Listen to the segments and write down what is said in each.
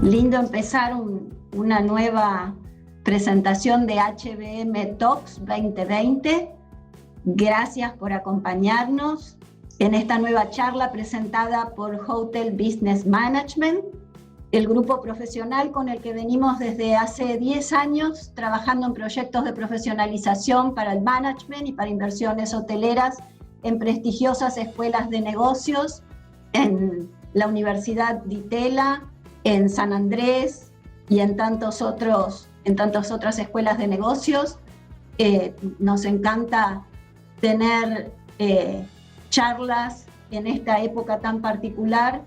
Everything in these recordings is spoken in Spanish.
Lindo empezar una nueva presentación de HBM Talks 2020. Gracias por acompañarnos en esta nueva charla presentada por Hotel Business Management, el grupo profesional con el que venimos desde hace 10 años trabajando en proyectos de profesionalización para el management y para inversiones hoteleras en prestigiosas escuelas de negocios, en la Universidad de Itela, en San Andrés y en tantas otras escuelas de negocios. Nos encanta tener charlas en esta época tan particular,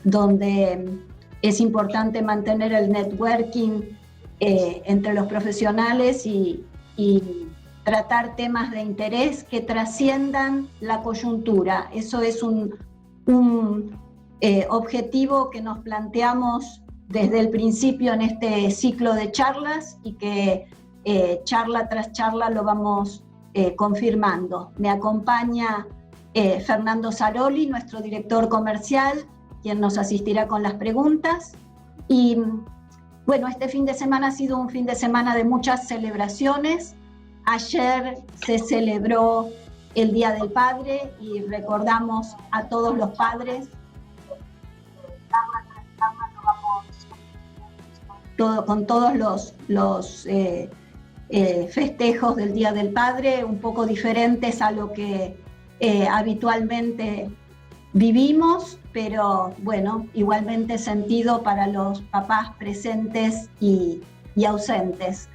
donde es importante mantener el networking entre los profesionales y tratar temas de interés que trasciendan la coyuntura. Eso es un objetivo que nos planteamos desde el principio en este ciclo de charlas y que charla tras charla lo vamos confirmando. Me acompaña Fernando Saroli, nuestro director comercial, quien nos asistirá con las preguntas. Y bueno, este fin de semana ha sido un fin de semana de muchas celebraciones. Ayer se celebró el Día del Padre y recordamos a todos los padres. Con todos los festejos del Día del Padre, un poco diferentes a lo que habitualmente vivimos, pero bueno, igualmente sentido para los papás presentes y ausentes.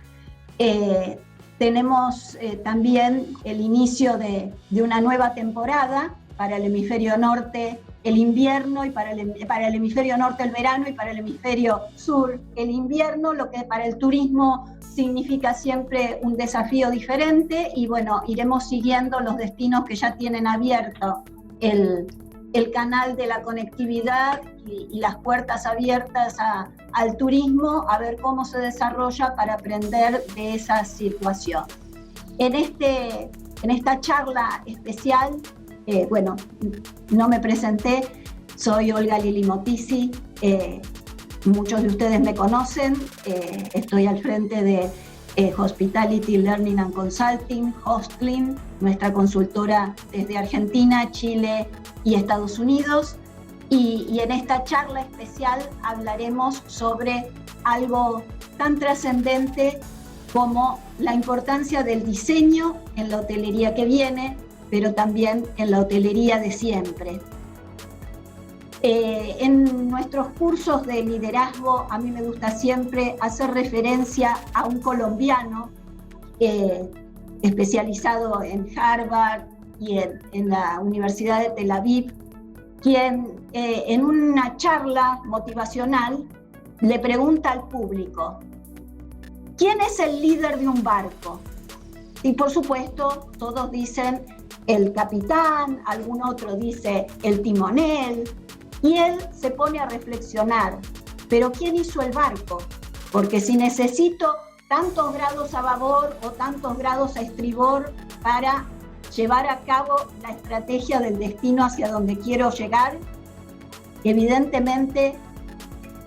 Tenemos también el inicio de una nueva temporada para el hemisferio norte, el invierno, y para el hemisferio norte el verano y para el hemisferio sur el invierno, lo que para el turismo significa siempre un desafío diferente. Y bueno, iremos siguiendo los destinos que ya tienen abierto el canal de la conectividad y las puertas abiertas al turismo, a ver cómo se desarrolla para aprender de esa situación. En esta charla especial, bueno, no me presenté, soy Olga Lili Motisi, muchos de ustedes me conocen, estoy al frente de Hospitality Learning and Consulting, Hostclean, nuestra consultora desde Argentina, Chile y Estados Unidos. Y en esta charla especial hablaremos sobre algo tan trascendente como la importancia del diseño en la hotelería que viene, pero también en la hotelería de siempre. En nuestros cursos de liderazgo, a mí me gusta siempre hacer referencia a un colombiano especializado en Harvard y en la Universidad de Tel Aviv, quien en una charla motivacional le pregunta al público: ¿quién es el líder de un barco? Y por supuesto todos dicen el capitán, algún otro dice el timonel, y él se pone a reflexionar: ¿pero quién hizo el barco? Porque si necesito tantos grados a babor o tantos grados a estribor para llevar a cabo la estrategia del destino hacia donde quiero llegar, evidentemente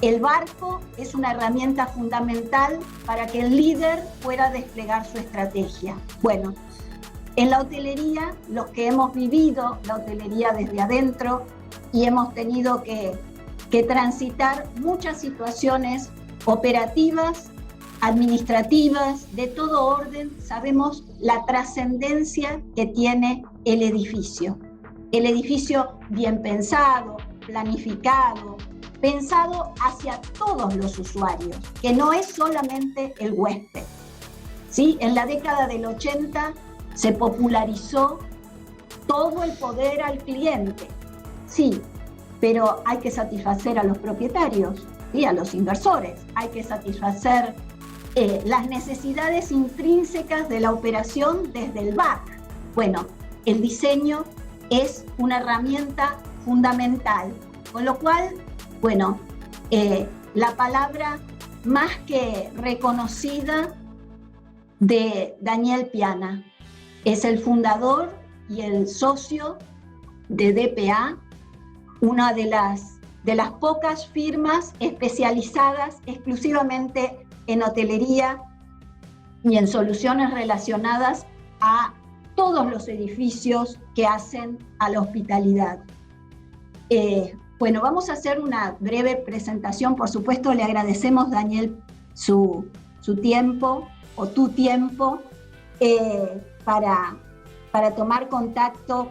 el barco es una herramienta fundamental para que el líder pueda desplegar su estrategia. Bueno, en la hotelería, los que hemos vivido la hotelería desde adentro y hemos tenido que transitar muchas situaciones operativas, administrativas, de todo orden, sabemos la trascendencia que tiene el edificio. El edificio bien pensado, planificado, pensado hacia todos los usuarios, que no es solamente el huésped. ¿Sí? En la década del 80 se popularizó todo el poder al cliente. Sí, pero hay que satisfacer a los propietarios y a los inversores. Hay que satisfacer las necesidades intrínsecas de la operación desde el back. Bueno, el diseño es una herramienta fundamental, con lo cual, bueno, la palabra más que reconocida de Daniel Piana, es el fundador y el socio de DPA, una de las de las pocas firmas especializadas exclusivamente en hotelería y en soluciones relacionadas a todos los edificios que hacen a la hospitalidad. Bueno, vamos a hacer una breve presentación. Por supuesto, le agradecemos, Daniel, su tiempo o tu tiempo para tomar contacto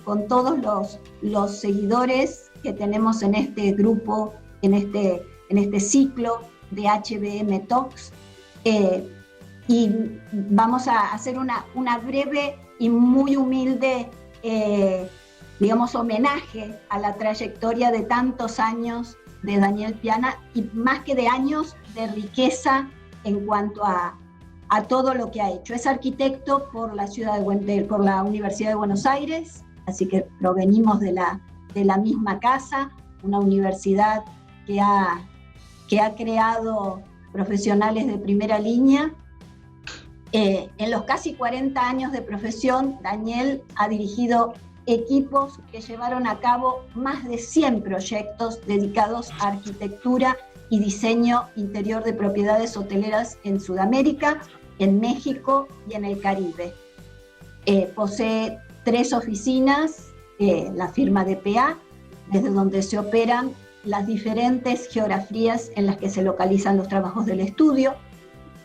con todos los seguidores que tenemos en este grupo, en este ciclo de HBM Talks. Y vamos a hacer una breve y muy humilde, digamos, homenaje a la trayectoria de tantos años de Daniel Piana, y más que de años, de riqueza en cuanto a todo lo que ha hecho. Es arquitecto por la Universidad de Buenos Aires, así que provenimos de la misma casa, una universidad que ha creado profesionales de primera línea. En los casi 40 años de profesión, Daniel ha dirigido equipos que llevaron a cabo más de 100 proyectos dedicados a arquitectura y diseño interior de propiedades hoteleras en Sudamérica, en México y en el Caribe. Posee 3 oficinas, la firma DPA, desde donde se operan las diferentes geografías en las que se localizan los trabajos del estudio.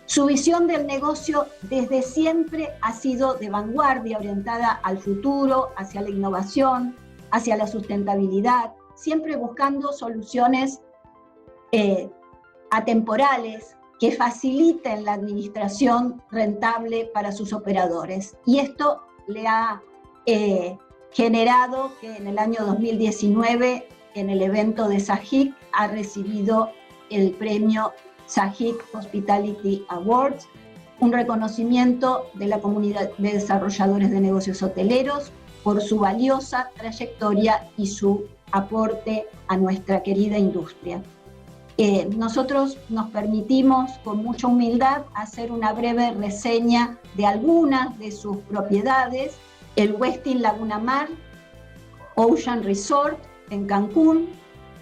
Su visión del negocio desde siempre ha sido de vanguardia, orientada al futuro, hacia la innovación, hacia la sustentabilidad, siempre buscando soluciones atemporales que faciliten la administración rentable para sus operadores. Y esto le ha generado que en el año 2019, en el evento de SAGIC, ha recibido el premio SAGIC Hospitality Awards, un reconocimiento de la comunidad de desarrolladores de negocios hoteleros por su valiosa trayectoria y su aporte a nuestra querida industria. Nosotros nos permitimos con mucha humildad hacer una breve reseña de algunas de sus propiedades: el Westin Laguna Mar Ocean Resort en Cancún,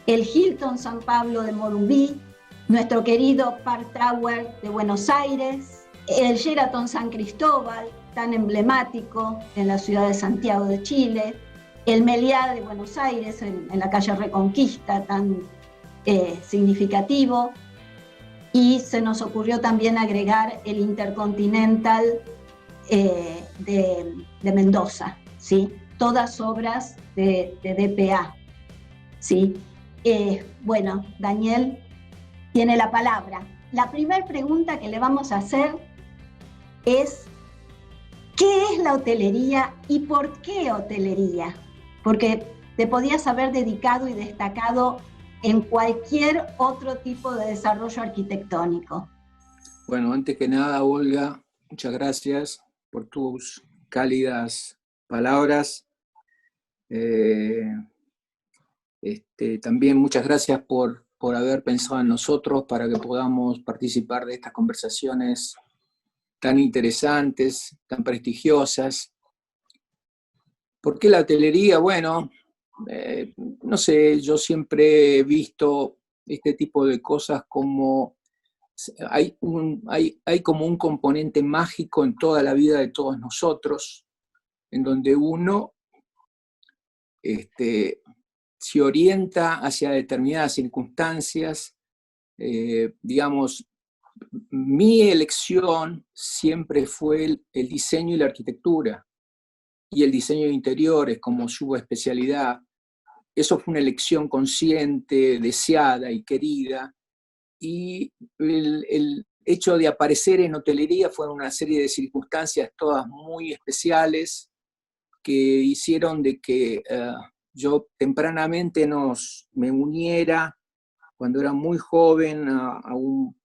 el Hilton San Pablo de Morumbí, nuestro querido Park Tower de Buenos Aires, el Sheraton San Cristóbal, tan emblemático en la ciudad de Santiago de Chile, el Meliá de Buenos Aires en la calle Reconquista, tan significativo, y se nos ocurrió también agregar el Intercontinental de Mendoza, ¿sí? Todas obras de DPA, ¿sí? Bueno, Daniel tiene la palabra. La primera pregunta que le vamos a hacer es: ¿qué es la hotelería y por qué hotelería? Porque te podías haber dedicado y destacado en cualquier otro tipo de desarrollo arquitectónico. Bueno, antes que nada, Olga, muchas gracias por tus cálidas palabras. También muchas gracias por haber pensado en nosotros para que podamos participar de estas conversaciones tan interesantes, tan prestigiosas. ¿Por qué la hotelería? Bueno, no sé, yo siempre he visto este tipo de cosas como hay como un componente mágico en toda la vida de todos nosotros, en donde uno se orienta hacia determinadas circunstancias. Digamos, mi elección siempre fue el diseño y la arquitectura, y el diseño de interiores como su especialidad. Eso fue una elección consciente, deseada y querida, y el hecho de aparecer en hotelería fue una serie de circunstancias todas muy especiales que hicieron de que yo tempranamente me uniera, cuando era muy joven,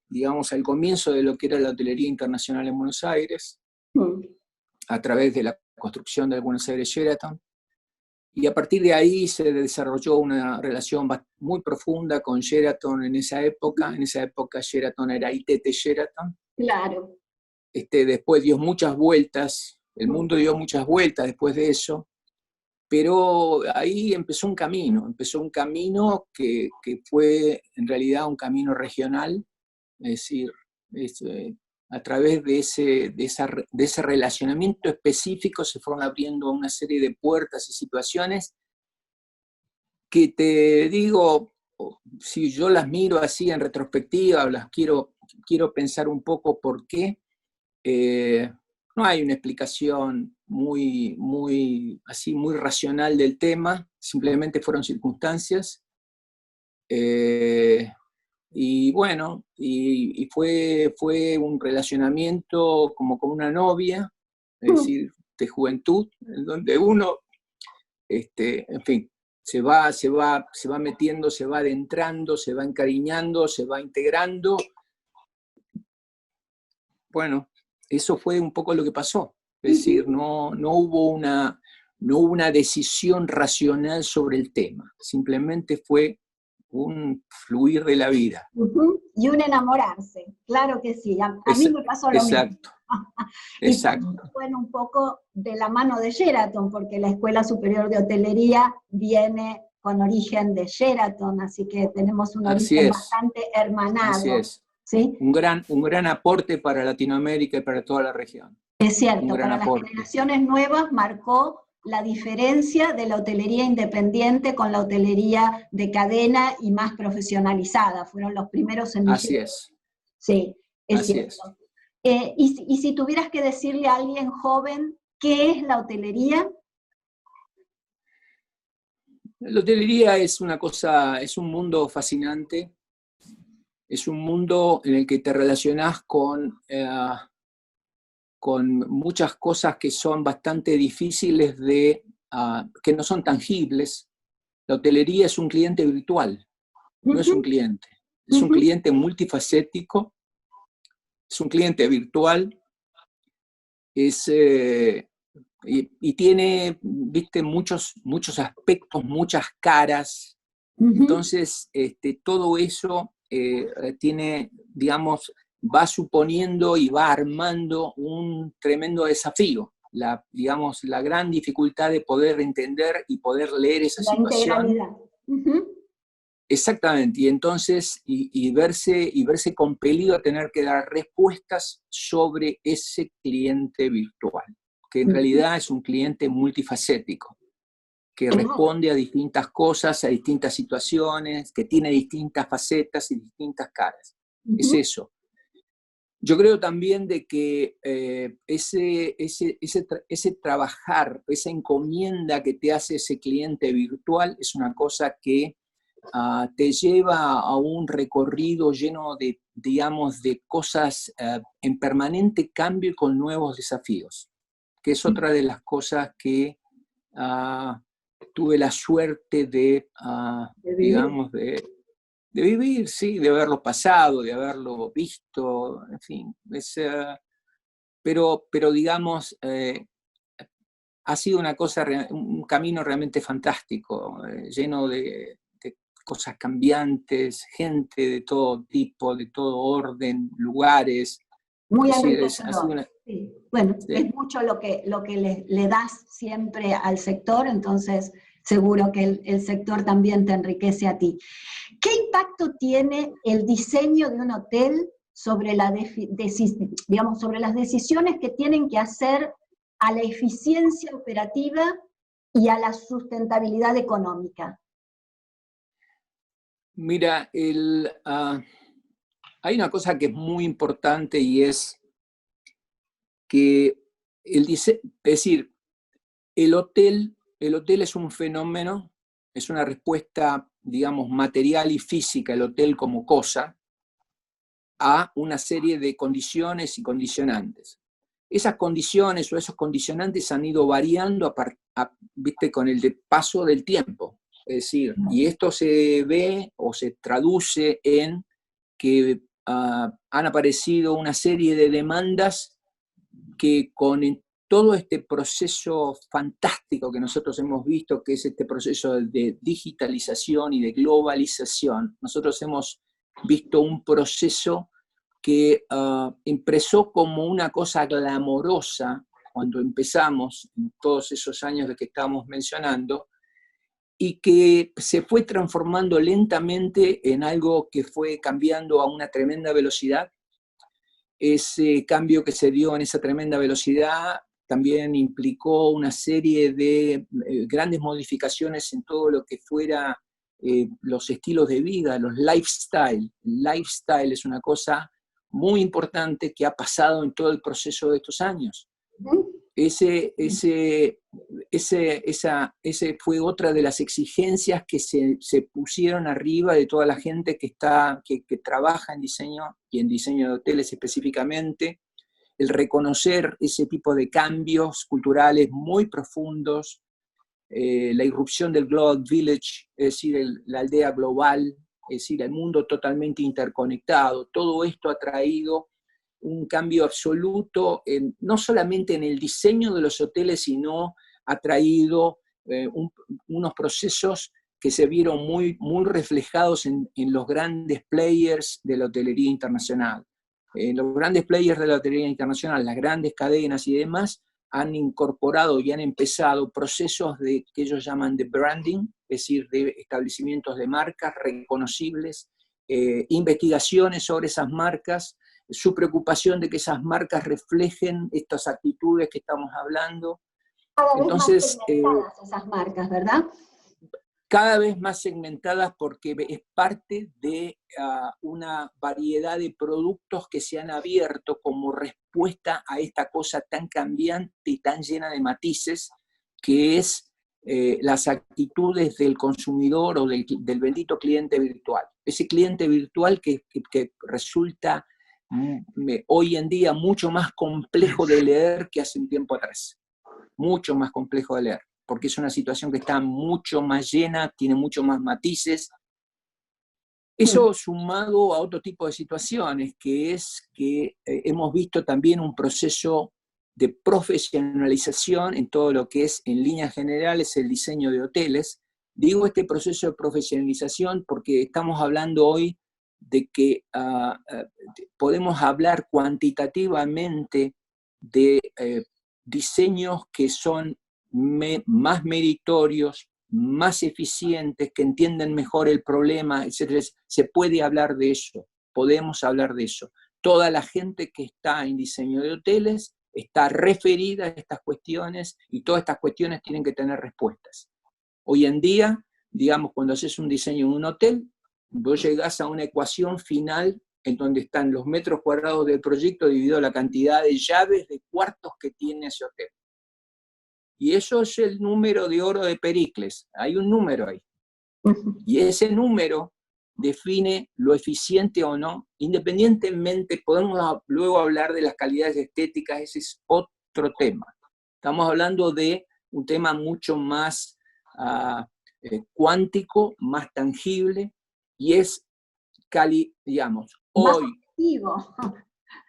digamos, al comienzo de lo que era la hotelería internacional en Buenos Aires, a través de la construcción del Buenos Aires Sheraton. Y a partir de ahí se desarrolló una relación muy profunda con Sheraton en esa época. En esa época Sheraton era ITT Sheraton. Claro. Después dio muchas vueltas, el mundo dio muchas vueltas después de eso, pero ahí empezó un camino que fue en realidad un camino regional, es decir, a través de ese relacionamiento específico se fueron abriendo una serie de puertas y situaciones que te digo, si yo las miro así en retrospectiva, las quiero pensar un poco por qué. No hay una explicación muy racional del tema, simplemente fueron circunstancias. Y bueno, y fue un relacionamiento como con una novia, es decir, de juventud, en donde uno, en fin, se va metiendo, se va adentrando, se va encariñando, se va integrando. Bueno, eso fue un poco lo que pasó. Es decir, no hubo una decisión racional sobre el tema, simplemente fue un fluir de la vida. Y un enamorarse, claro que sí. A mí me pasó lo mismo. Exacto. Y fue un poco de la mano de Sheraton, porque la Escuela Superior de Hotelería viene con origen de Sheraton, así que tenemos un origen bastante hermanado. Así es. ¿Sí? Un gran aporte para Latinoamérica y para toda la región. Es cierto, para las generaciones nuevas marcó la diferencia de la hotelería independiente con la hotelería de cadena y más profesionalizada. Fueron los primeros semilleros. Así es. Sí, es cierto. Y si tuvieras que decirle a alguien joven, ¿qué es la hotelería? La hotelería es es un mundo fascinante, es un mundo en el que te relacionás con muchas cosas que son bastante difíciles que no son tangibles. La hotelería es un cliente virtual, no es un cliente. Es un cliente multifacético, es un cliente virtual, y tiene, viste, muchos aspectos, muchas caras. Entonces, todo eso tiene, digamos, va suponiendo y va armando un tremendo desafío. Digamos, la gran dificultad de poder entender y poder leer esa situación. Integralidad. Exactamente, y entonces, y verse compelido a tener que dar respuestas sobre ese cliente virtual, que en realidad es un cliente multifacético, que responde a distintas cosas, a distintas situaciones, que tiene distintas facetas y distintas caras. Es eso. Yo creo también de que ese trabajar, esa encomienda que te hace ese cliente virtual es una cosa que te lleva a un recorrido lleno de, digamos, de cosas en permanente cambio y con nuevos desafíos, que es otra de las cosas que tuve la suerte de digamos, de vivir, sí, de haberlo pasado, de haberlo visto, en fin. Pero digamos, ha sido un camino realmente fantástico, lleno de cosas cambiantes, gente de todo tipo, de todo orden, lugares. Muy enriquecedor. Sí. Bueno, sí. Es mucho lo que le das siempre al sector, entonces seguro que el sector también te enriquece a ti. ¿Qué impacto tiene el diseño de un hotel sobre, sobre las decisiones que tienen que hacer a la eficiencia operativa y a la sustentabilidad económica? Mira, hay una cosa que es muy importante y es que es decir, el hotel es un fenómeno, es una respuesta, digamos, material y física, el hotel como cosa, a una serie de condiciones y condicionantes. Esas condiciones o esos condicionantes han ido variando ¿viste? Con el paso del tiempo. Es decir, y esto se ve o se traduce en que han aparecido una serie de demandas que con todo este proceso fantástico que nosotros hemos visto, que es este proceso de digitalización y de globalización, nosotros hemos visto un proceso que empezó como una cosa glamorosa cuando empezamos, en todos esos años de que estamos mencionando, y que se fue transformando lentamente en algo que fue cambiando a una tremenda velocidad. Ese cambio que se dio en esa tremenda velocidad también implicó una serie de grandes modificaciones en todo lo que fuera los estilos de vida, los lifestyle. El lifestyle es una cosa muy importante que ha pasado en todo el proceso de estos años. Ese fue otra de las exigencias que se pusieron arriba de toda la gente que trabaja en diseño, y en diseño de hoteles específicamente, el reconocer ese tipo de cambios culturales muy profundos, la irrupción del Global Village, es decir, la aldea global, es decir, el mundo totalmente interconectado. Todo esto ha traído un cambio absoluto, no solamente en el diseño de los hoteles, sino ha traído unos procesos que se vieron muy, muy reflejados en los grandes players de la hotelería internacional. Los grandes players de la hotelería internacional, las grandes cadenas y demás, han incorporado y han empezado procesos que ellos llaman de branding, es decir, de establecimientos de marcas reconocibles, investigaciones sobre esas marcas, su preocupación de que esas marcas reflejen estas actitudes que estamos hablando. Cada vez entonces, más segmentadas esas marcas, ¿verdad? Cada vez más segmentadas porque es parte de una variedad de productos que se han abierto como respuesta a esta cosa tan cambiante y tan llena de matices que es las actitudes del consumidor o del bendito cliente virtual. Ese cliente virtual que resulta hoy en día mucho más complejo de leer que hace un tiempo atrás. Mucho más complejo de leer, porque es una situación que está mucho más llena, tiene mucho más matices. Eso sumado a otro tipo de situaciones, que es que hemos visto también un proceso de profesionalización en todo lo que es, en líneas generales, el diseño de hoteles. Digo este proceso de profesionalización porque estamos hablando hoy de que podemos hablar cuantitativamente de diseños que son más meritorios, más eficientes, que entienden mejor el problema, etc. Se puede hablar de eso, podemos hablar de eso. Toda la gente que está en diseño de hoteles está referida a estas cuestiones y todas estas cuestiones tienen que tener respuestas. Hoy en día, digamos, cuando haces un diseño en un hotel, vos llegás a una ecuación final en donde están los metros cuadrados del proyecto dividido la cantidad de llaves de cuartos que tiene ese hotel. Y eso es el número de oro de Pericles. Hay un número ahí. Y ese número define lo eficiente o no. Independientemente, podemos luego hablar de las calidades estéticas, ese es otro tema. Estamos hablando de un tema mucho más cuántico, más tangible, y es, digamos, más hoy... activo.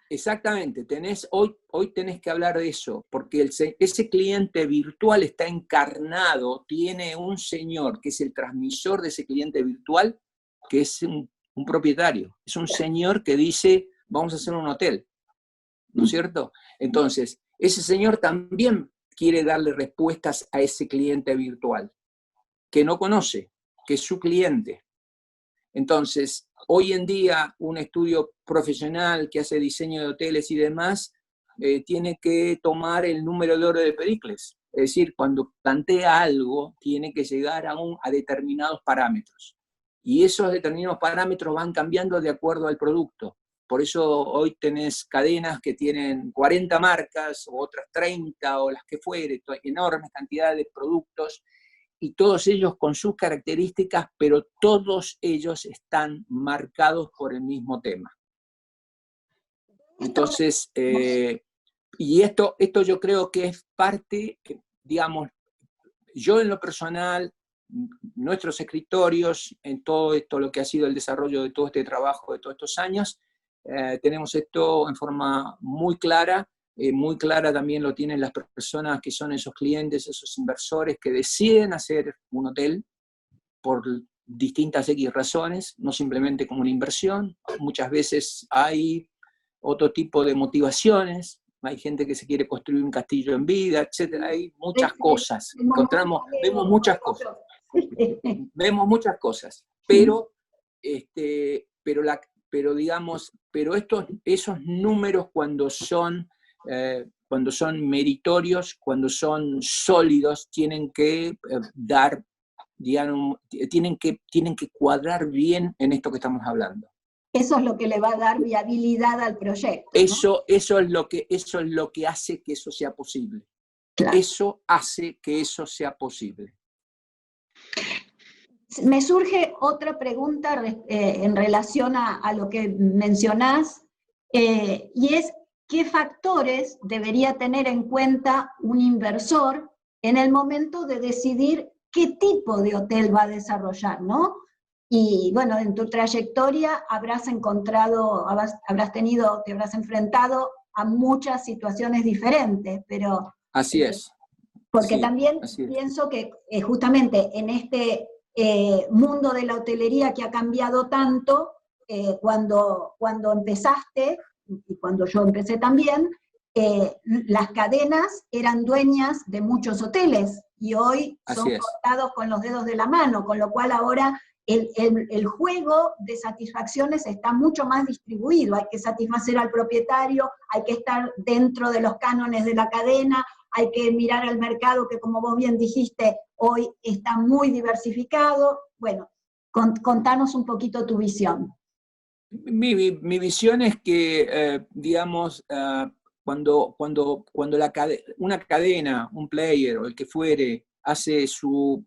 Exactamente, hoy tenés que hablar de eso, porque ese cliente virtual está encarnado, tiene un señor que es el transmisor de ese cliente virtual, que es un propietario, es un señor que dice, vamos a hacer un hotel, ¿no es cierto? Entonces, ese señor también quiere darle respuestas a ese cliente virtual, que no conoce, que es su cliente. Entonces, hoy en día, un estudio profesional que hace diseño de hoteles y demás, tiene que tomar el número de oro de Pericles. Es decir, cuando plantea algo, tiene que llegar a determinados parámetros. Y esos determinados parámetros van cambiando de acuerdo al producto. Por eso hoy tenés cadenas que tienen 40 marcas, o otras 30, o las que fuere, enormes cantidades de productos, y todos ellos con sus características, pero todos ellos están marcados por el mismo tema. Entonces, y esto yo creo que es parte, digamos, yo en lo personal, nuestros escritorios, en todo esto, lo que ha sido el desarrollo de todo este trabajo de todos estos años, tenemos esto en forma muy clara también lo tienen las personas que son esos clientes, esos inversores que deciden hacer un hotel por distintas X razones, no simplemente como una inversión. Muchas veces hay otro tipo de motivaciones, hay gente que se quiere construir un castillo en vida, etcétera. Hay muchas cosas, vemos muchas cosas. Vemos muchas cosas, pero, esos números cuando son meritorios, cuando son sólidos, tienen que tienen que cuadrar bien en esto que estamos hablando. Eso es lo que le va a dar viabilidad al proyecto, ¿no? Eso es lo que hace que eso sea posible. Claro. Eso hace que eso sea posible. Me surge otra pregunta en relación a lo que mencionás, y es qué factores debería tener en cuenta un inversor en el momento de decidir qué tipo de hotel va a desarrollar, ¿no? Y bueno, en tu trayectoria te habrás enfrentado a muchas situaciones diferentes, pero... Así es. Porque sí, también pienso que justamente en este mundo de la hotelería que ha cambiado tanto, cuando empezaste, y cuando yo empecé también, las cadenas eran dueñas de muchos hoteles, y hoy son contados con los dedos de la mano, con lo cual ahora el juego de satisfacciones está mucho más distribuido. Hay que satisfacer al propietario, hay que estar dentro de los cánones de la cadena, hay que mirar al mercado que, como vos bien dijiste, hoy está muy diversificado. Bueno, contanos un poquito tu visión. Mi visión es que, cuando una cadena, un player o el que fuere, hace su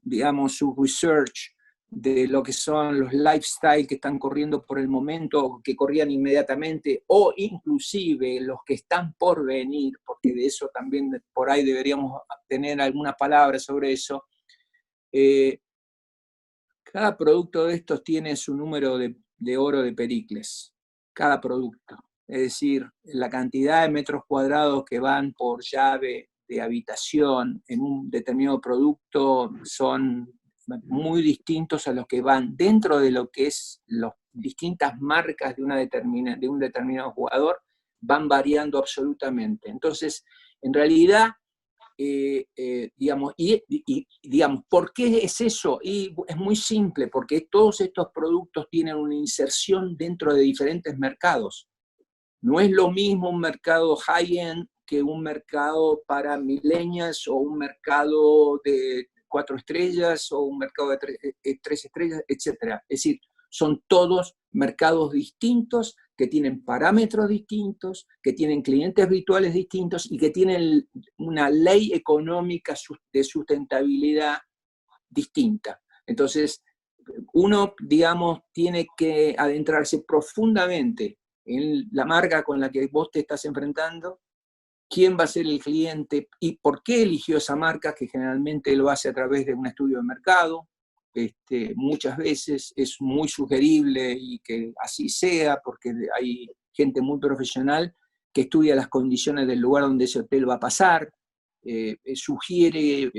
research de lo que son los lifestyle que están corriendo por el momento, que corrían inmediatamente, o inclusive los que están por venir, porque de eso también por ahí deberíamos tener alguna palabra sobre eso. Cada producto de estos tiene su número de oro de Pericles, cada producto. Es decir, la cantidad de metros cuadrados que van por llave de habitación en un determinado producto son muy distintos a los que van dentro de lo que es las distintas marcas de un determinado jugador, van variando absolutamente. Entonces, en realidad, digamos, ¿por qué es eso? Y es muy simple, porque todos estos productos tienen una inserción dentro de diferentes mercados. No es lo mismo un mercado high-end que un mercado para millennials, o un mercado de 4 estrellas, o un mercado de 3 estrellas, etc. Es decir, son todos mercados distintos, que tienen parámetros distintos, que tienen clientes virtuales distintos y que tienen una ley económica de sustentabilidad distinta. Entonces, uno, digamos, tiene que adentrarse profundamente en la marca con la que vos te estás enfrentando, quién va a ser el cliente y por qué eligió esa marca, que generalmente lo hace a través de un estudio de mercado. Muchas veces es muy sugerible y que así sea, porque hay gente muy profesional que estudia las condiciones del lugar donde ese hotel va a pasar, sugiere,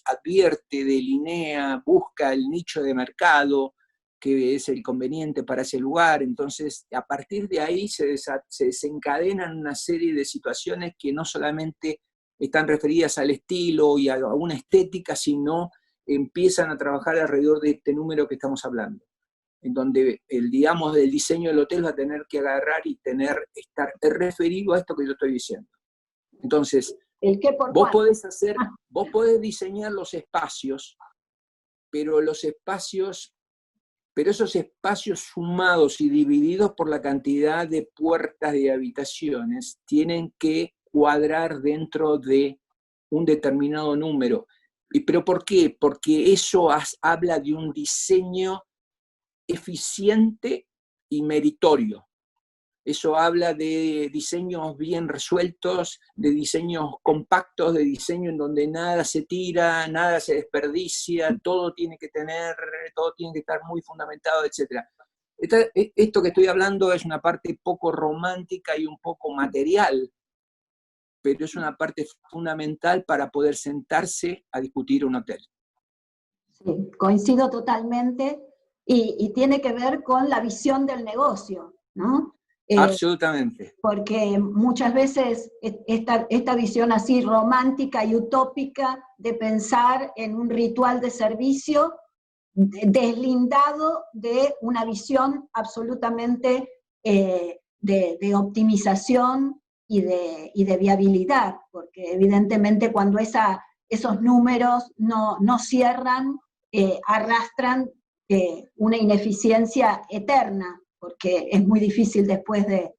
advierte, delinea, busca el nicho de mercado que es el conveniente para ese lugar. Entonces, a partir de ahí se desencadenan una serie de situaciones que no solamente están referidas al estilo y a una estética, sino empiezan a trabajar alrededor de este número que estamos hablando, en donde el diseño del hotel va a tener que agarrar y estar referido a esto que yo estoy diciendo. Entonces, vos podés diseñar los espacios, pero esos espacios sumados y divididos por la cantidad de puertas de habitaciones tienen que cuadrar dentro de un determinado número. ¿Pero por qué? Porque eso habla de un diseño eficiente y meritorio. Eso habla de diseños bien resueltos, de diseños compactos, de diseño en donde nada se tira, nada se desperdicia, todo tiene que estar muy fundamentado, etc. Esto que estoy hablando es una parte poco romántica y un poco material, pero es una parte fundamental para poder sentarse a discutir un hotel. Sí, coincido totalmente, y tiene que ver con la visión del negocio, ¿no? Absolutamente. Porque muchas veces esta visión así romántica y utópica de pensar en un ritual de servicio deslindado de una visión absolutamente de optimización y de viabilidad, porque evidentemente cuando esos números no cierran, arrastran una ineficiencia eterna, porque es muy difícil después de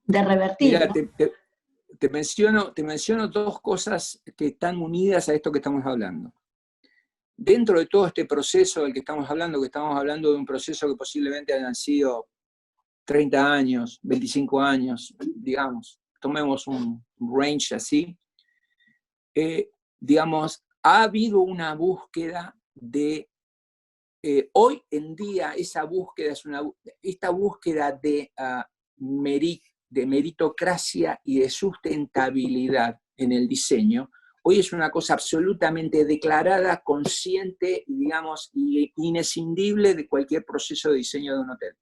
revertir. Mira, ¿no? te menciono dos cosas que están unidas a esto que estamos hablando. Dentro de todo este proceso del que estamos hablando de un proceso que posiblemente hayan sido 30 años, 25 años, digamos, tomemos un range así, digamos, ha habido una búsqueda de, hoy en día esa búsqueda es esta búsqueda de meritocracia y de sustentabilidad en el diseño, hoy es una cosa absolutamente declarada, consciente, digamos, y inescindible de cualquier proceso de diseño de un hotel.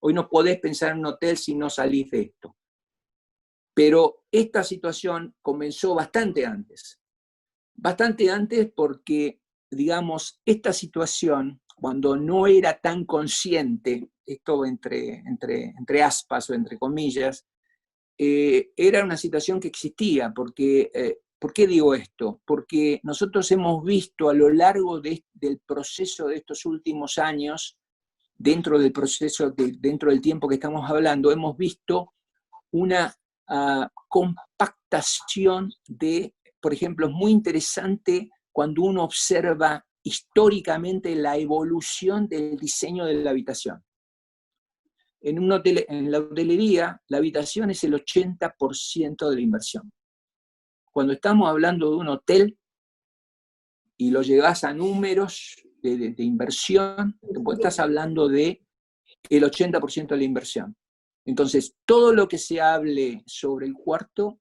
Hoy no podés pensar en un hotel si no salís de esto. Pero esta situación comenzó bastante antes porque, digamos, esta situación, cuando no era tan consciente, esto entre aspas o entre comillas, era una situación que existía, porque, ¿por qué digo esto? Porque nosotros hemos visto a lo largo del proceso de estos últimos años, dentro del proceso, dentro del tiempo que estamos hablando, hemos visto una compactación de, por ejemplo, es muy interesante cuando uno observa históricamente la evolución del diseño de la habitación. En la hotelería, la habitación es el 80% de la inversión. Cuando estamos hablando de un hotel y lo llevas a números de inversión, pues estás hablando de el 80% de la inversión. Entonces, todo lo que se hable sobre el cuarto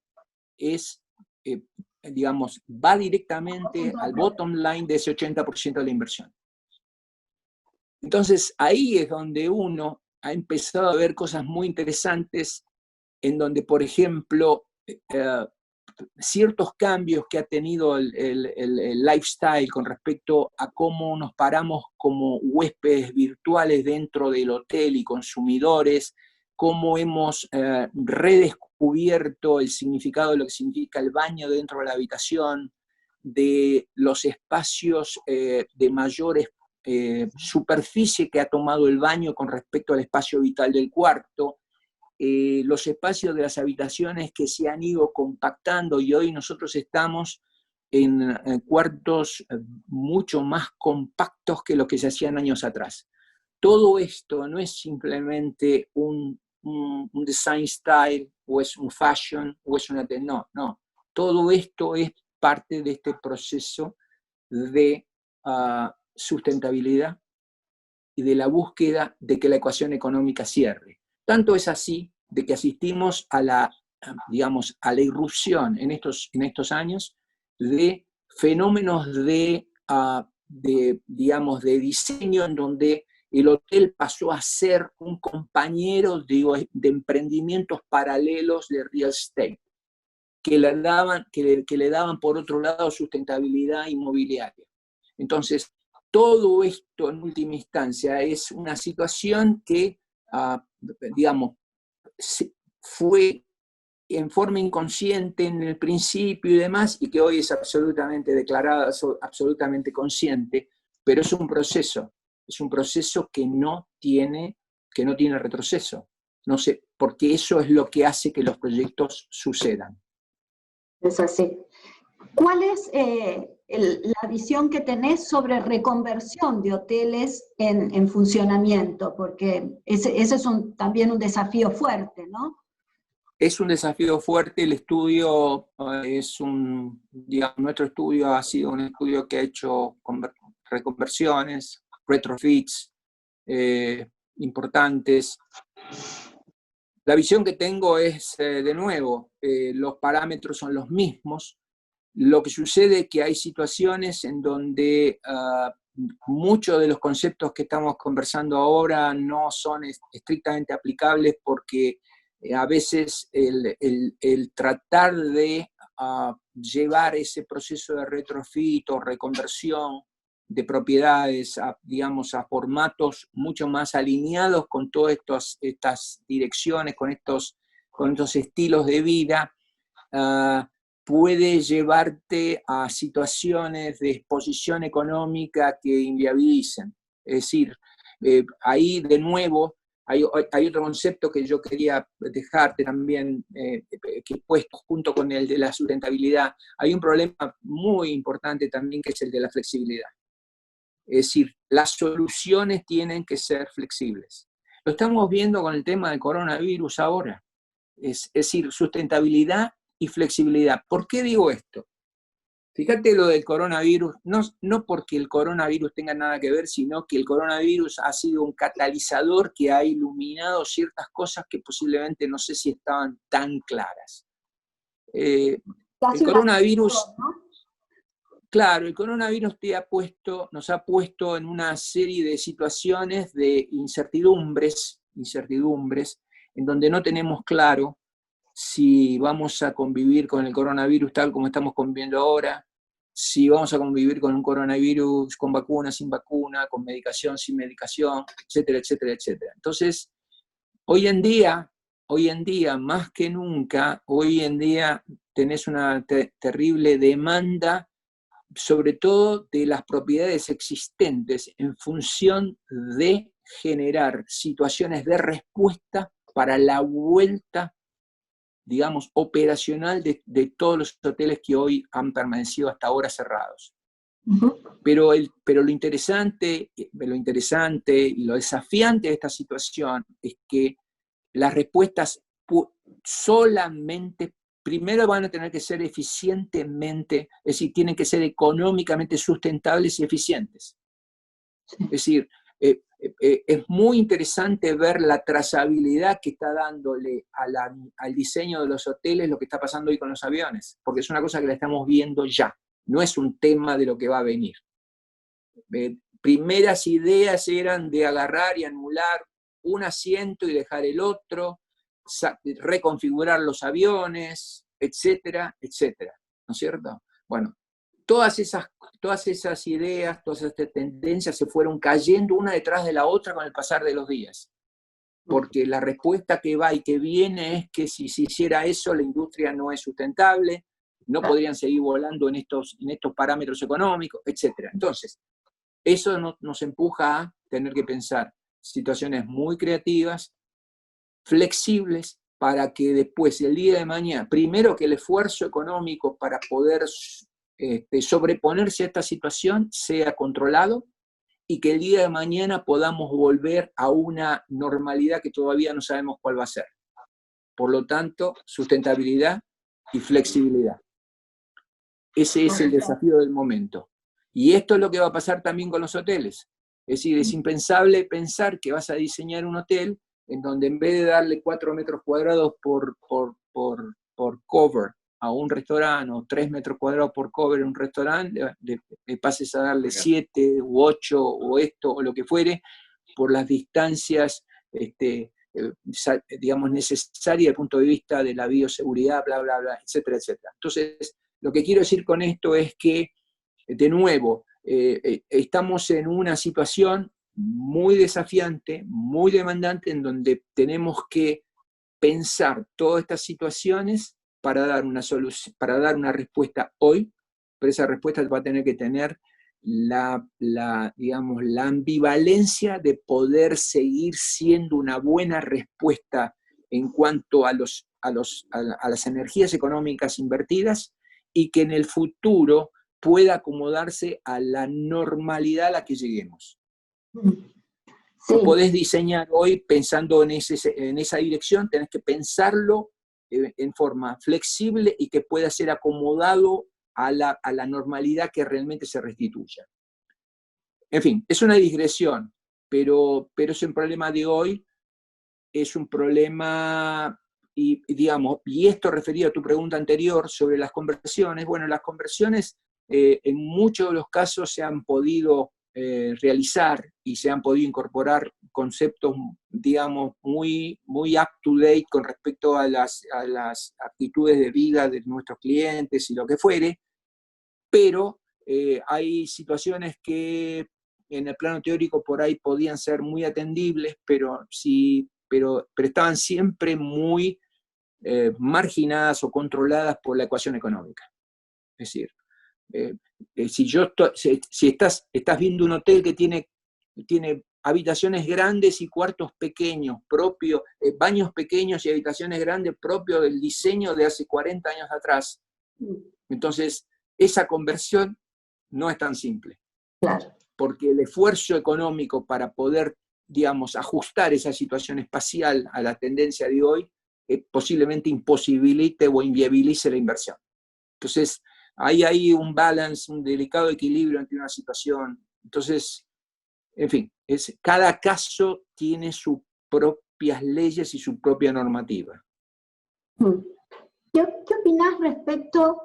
es, digamos, va directamente al bottom line de ese 80% de la inversión. Entonces, ahí es donde uno ha empezado a ver cosas muy interesantes, en donde, por ejemplo, ciertos cambios que ha tenido el lifestyle con respecto a cómo nos paramos como huéspedes virtuales dentro del hotel y consumidores, cómo hemos redescubierto el significado de lo que significa el baño dentro de la habitación, de los espacios de mayor superficie que ha tomado el baño con respecto al espacio vital del cuarto, los espacios de las habitaciones que se han ido compactando y hoy nosotros estamos en cuartos mucho más compactos que lo que se hacían años atrás. Todo esto no es simplemente un design style, o es un fashion, o es una... No. Todo esto es parte de este proceso de sustentabilidad y de la búsqueda de que la ecuación económica cierre. Tanto es así de que asistimos a la irrupción en estos años de fenómenos de diseño en donde el hotel pasó a ser un compañero de emprendimientos paralelos de real estate, que le daban por otro lado sustentabilidad inmobiliaria. Entonces, todo esto en última instancia es una situación que, fue en forma inconsciente en el principio y demás, y que hoy es absolutamente declarada, absolutamente consciente, pero es un proceso que no tiene retroceso. No sé, porque eso es lo que hace que los proyectos sucedan. Es así. ¿Cuál es la visión que tenés sobre reconversión de hoteles en funcionamiento? Porque ese es también un desafío fuerte, ¿no? Es un desafío fuerte. El estudio nuestro estudio ha sido un estudio que ha hecho reconversiones, retrofits importantes. La visión que tengo es, de nuevo, los parámetros son los mismos. Lo que sucede es que hay situaciones en donde muchos de los conceptos que estamos conversando ahora no son estrictamente aplicables porque a veces el tratar de llevar ese proceso de retrofit o reconversión de propiedades digamos, a formatos mucho más alineados con todas estas direcciones, con estos estilos de vida, puede llevarte a situaciones de exposición económica que inviabilicen. Es decir, ahí de nuevo hay otro concepto que yo quería dejarte también, que he puesto junto con el de la sustentabilidad. Hay un problema muy importante también que es el de la flexibilidad. Es decir, las soluciones tienen que ser flexibles. Lo estamos viendo con el tema del coronavirus ahora. Es decir, sustentabilidad y flexibilidad. ¿Por qué digo esto? Fíjate lo del coronavirus, no porque el coronavirus tenga nada que ver, sino que el coronavirus ha sido un catalizador que ha iluminado ciertas cosas que posiblemente no sé si estaban tan claras. El coronavirus, claro, el coronavirus nos ha puesto en una serie de situaciones de incertidumbres, en donde no tenemos claro si vamos a convivir con el coronavirus tal como estamos conviviendo ahora, si vamos a convivir con un coronavirus con vacuna, sin vacuna, con medicación, sin medicación, etcétera, etcétera, etcétera. Entonces, hoy en día, más que nunca, hoy en día tenés una terrible demanda, sobre todo de las propiedades existentes, en función de generar situaciones de respuesta para la vuelta, digamos, operacional de todos los hoteles que hoy han permanecido hasta ahora cerrados. Uh-huh. Pero lo interesante y lo desafiante de esta situación es que las respuestas solamente, primero van a tener que ser eficientemente, es decir, tienen que ser económicamente sustentables y eficientes. Es decir, es muy interesante ver la trazabilidad que está dándole al diseño de los hoteles lo que está pasando hoy con los aviones, porque es una cosa que la estamos viendo ya, no es un tema de lo que va a venir. Primeras ideas eran de agarrar y anular un asiento y dejar el otro, reconfigurar los aviones, etcétera, etcétera, ¿no es cierto? Bueno, todas esas ideas, todas estas tendencias se fueron cayendo una detrás de la otra con el pasar de los días. Porque la respuesta que va y que viene es que si se hiciera eso, la industria no es sustentable, no podrían seguir volando en estos parámetros económicos, etc. Entonces, eso nos empuja a tener que pensar situaciones muy creativas, flexibles, para que después, el día de mañana, primero que el esfuerzo económico para poder sobreponerse a esta situación sea controlado y que el día de mañana podamos volver a una normalidad que todavía no sabemos cuál va a ser. Por lo tanto, sustentabilidad y flexibilidad. Ese es el desafío del momento. Y esto es lo que va a pasar también con los hoteles. Es decir, es impensable pensar que vas a diseñar un hotel en donde en vez de darle 4 metros cuadrados por cover a un restaurante, o 3 metros cuadrados por cover en un restaurante, le pases a darle 7 u 8 o esto o lo que fuere, por las distancias digamos, necesarias desde el punto de vista de la bioseguridad, bla, bla, bla, etcétera, etcétera. Entonces, lo que quiero decir con esto es que, de nuevo, estamos en una situación muy desafiante, muy demandante, en donde tenemos que pensar todas estas situaciones para dar una solución, para dar una respuesta hoy, pero esa respuesta va a tener que tener digamos, la ambivalencia de poder seguir siendo una buena respuesta en cuanto a las energías económicas invertidas y que en el futuro pueda acomodarse a la normalidad a la que lleguemos. Sí. Lo podés diseñar hoy pensando en esa dirección, tenés que pensarlo en forma flexible y que pueda ser acomodado a la normalidad que realmente se restituya. En fin, es una digresión, pero es un problema de hoy, es un problema, y esto referido a tu pregunta anterior sobre las conversiones. Bueno, las conversiones en muchos de los casos se han podido realizar y se han podido incorporar conceptos, digamos, muy up to date con respecto a las actitudes de vida de nuestros clientes y lo que fuere, pero hay situaciones que en el plano teórico por ahí podían ser muy atendibles, pero estaban siempre muy marginadas o controladas por la ecuación económica. Es decir, si estás viendo un hotel que tiene habitaciones grandes y cuartos pequeños, propios, baños pequeños y habitaciones grandes propios del diseño de hace 40 años atrás, entonces esa conversión no es tan simple. Claro. Porque el esfuerzo económico para poder, digamos, ajustar esa situación espacial a la tendencia de hoy posiblemente imposibilite o inviabilice la inversión. Entonces, hay un balance, un delicado equilibrio entre una situación. Entonces, en fin, cada caso tiene sus propias leyes y su propia normativa. ¿Qué opinás respecto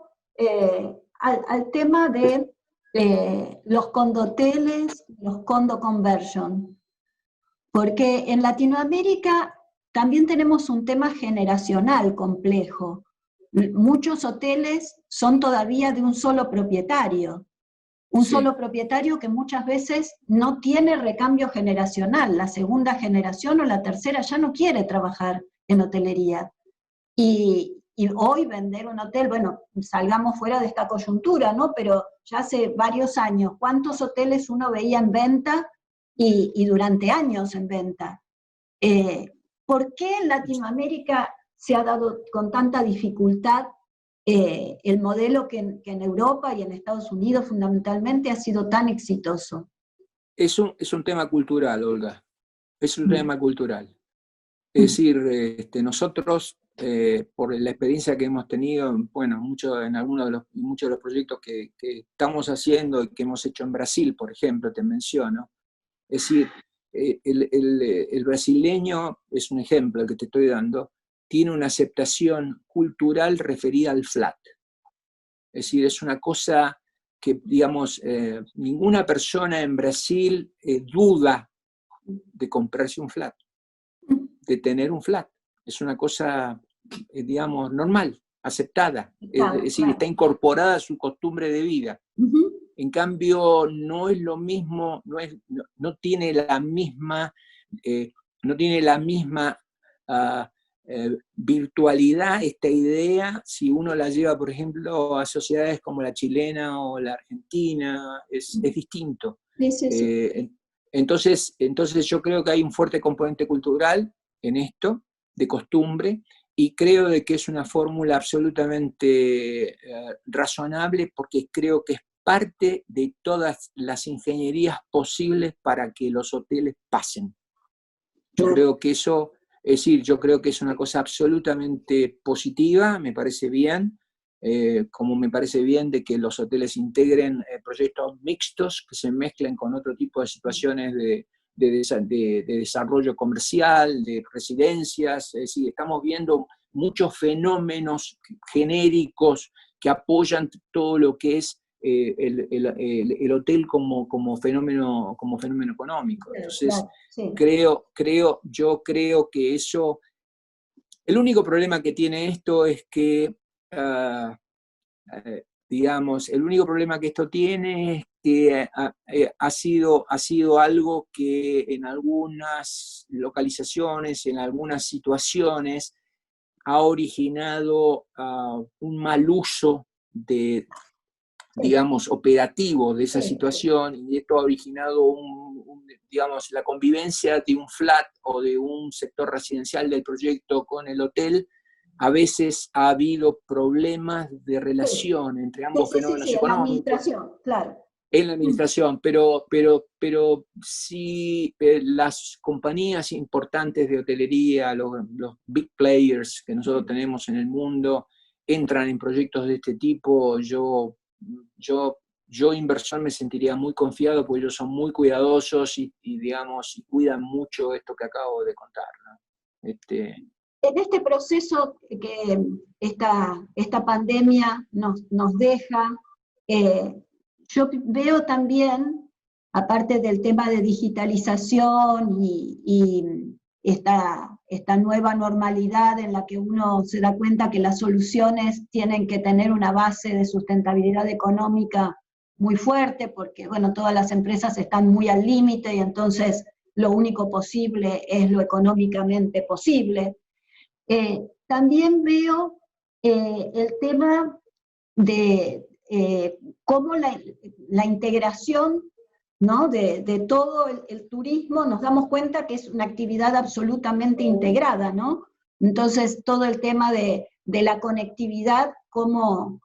al tema de los condoteles, los condo conversion? Porque en Latinoamérica también tenemos un tema generacional complejo. Muchos hoteles son todavía de un solo propietario. Solo propietario que muchas veces no tiene recambio generacional. La segunda generación o la tercera ya no quiere trabajar en hotelería. Y hoy vender un hotel, bueno, salgamos fuera de esta coyuntura, ¿no? Pero ya hace varios años, ¿cuántos hoteles uno veía en venta y durante años en venta? ¿Por qué en Latinoamérica se ha dado con tanta dificultad el modelo que en Europa y en Estados Unidos fundamentalmente ha sido tan exitoso? Es un tema cultural, Olga. Es un tema cultural. Es decir, nosotros, por la experiencia que hemos tenido, bueno, muchos de los proyectos que estamos haciendo y que hemos hecho en Brasil, por ejemplo, te menciono, es decir, el brasileño, es un ejemplo el que te estoy dando, tiene una aceptación cultural referida al flat. Es decir, es una cosa que, digamos, ninguna persona en Brasil duda de comprarse un flat, de tener un flat. Es una cosa, digamos, normal, aceptada. Claro, es decir, está incorporada a su costumbre de vida. En cambio, no es lo mismo, no tiene la misma, virtualidad esta idea si uno la lleva, por ejemplo, a sociedades como la chilena o la argentina. Es distinto. Sí. Entonces yo creo que hay un fuerte componente cultural en esto, de costumbre, y creo de que es una fórmula absolutamente razonable, porque creo que es parte de todas las ingenierías posibles para que los hoteles pasen. Yo creo que eso, es decir, yo creo que es una cosa absolutamente positiva, me parece bien, como me parece bien de que los hoteles integren proyectos mixtos que se mezclen con otro tipo de situaciones de desarrollo comercial, de residencias. Es decir, estamos viendo muchos fenómenos genéricos que apoyan todo lo que es el hotel como fenómeno económico. Entonces, yo creo que eso, el único problema que tiene esto es que, digamos, el único problema que esto tiene es que ha sido algo que en algunas localizaciones, en algunas situaciones, ha originado un mal uso digamos, operativo de esa situación, y esto ha originado digamos, la convivencia de un flat o de un sector residencial del proyecto con el hotel. A veces ha habido problemas de relación entre ambos fenómenos económicos. En la administración, claro. En la administración, pero si las compañías importantes de hotelería, los big players que nosotros tenemos en el mundo, entran en proyectos de este tipo, yo inversor me sentiría muy confiado, porque ellos son muy cuidadosos y digamos, y cuidan mucho esto que acabo de contar, ¿no? En este proceso que esta pandemia nos deja, yo veo también aparte del tema de digitalización y esta nueva normalidad en la que uno se da cuenta que las soluciones tienen que tener una base de sustentabilidad económica muy fuerte, porque bueno, todas las empresas están muy al límite y entonces lo único posible es lo económicamente posible. También veo el tema de cómo la integración, ¿no? de todo el turismo, nos damos cuenta que es una actividad absolutamente integrada, ¿no? Entonces, todo el tema de la conectividad, cómo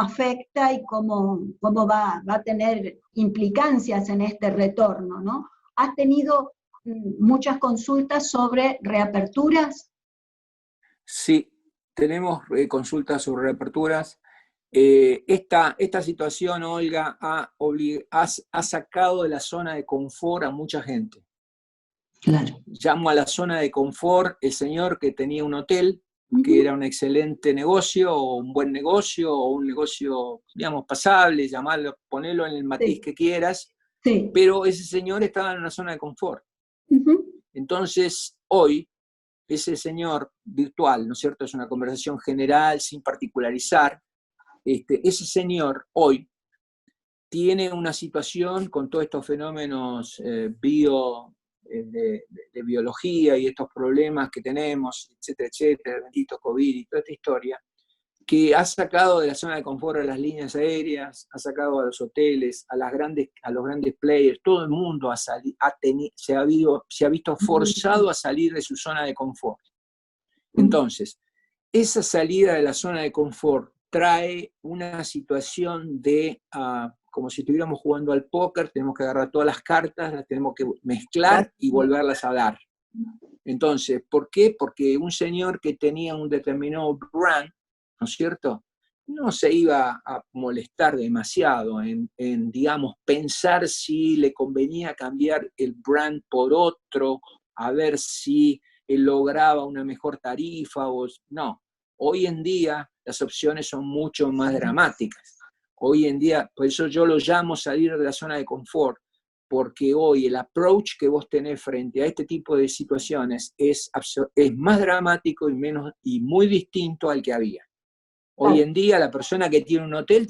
afecta y cómo va a tener implicancias en este retorno, ¿no? ¿Has tenido muchas consultas sobre reaperturas? Sí, tenemos consultas sobre reaperturas. Esta situación, Olga, ha sacado de la zona de confort a mucha gente. Claro. Llamo a la zona de confort el señor que tenía un hotel, que era un excelente negocio, o un buen negocio, o un negocio, digamos, pasable, llamarlo, ponerlo en el matiz que quieras, pero ese señor estaba en una zona de confort. Entonces, hoy, ese señor virtual, ¿no es cierto? Es una conversación general, sin particularizar. Ese señor hoy tiene una situación con todos estos fenómenos de biología y estos problemas que tenemos, etcétera, etcétera, el bendito COVID y toda esta historia, que ha sacado de la zona de confort a las líneas aéreas, ha sacado a los hoteles, a los grandes players, todo el mundo se ha visto forzado a salir de su zona de confort. Entonces, esa salida de la zona de confort trae una situación de, como si estuviéramos jugando al póker, tenemos que agarrar todas las cartas, las tenemos que mezclar y volverlas a dar. Entonces, ¿por qué? Porque un señor que tenía un determinado brand, ¿no es cierto?, no se iba a molestar demasiado en, digamos, pensar si le convenía cambiar el brand por otro, a ver si él lograba una mejor tarifa, no. Hoy en día las opciones son mucho más dramáticas. Hoy en día, por eso yo lo llamo salir de la zona de confort, porque hoy el approach que vos tenés frente a este tipo de situaciones es más dramático y muy distinto al que había. Hoy en día la persona que tiene un hotel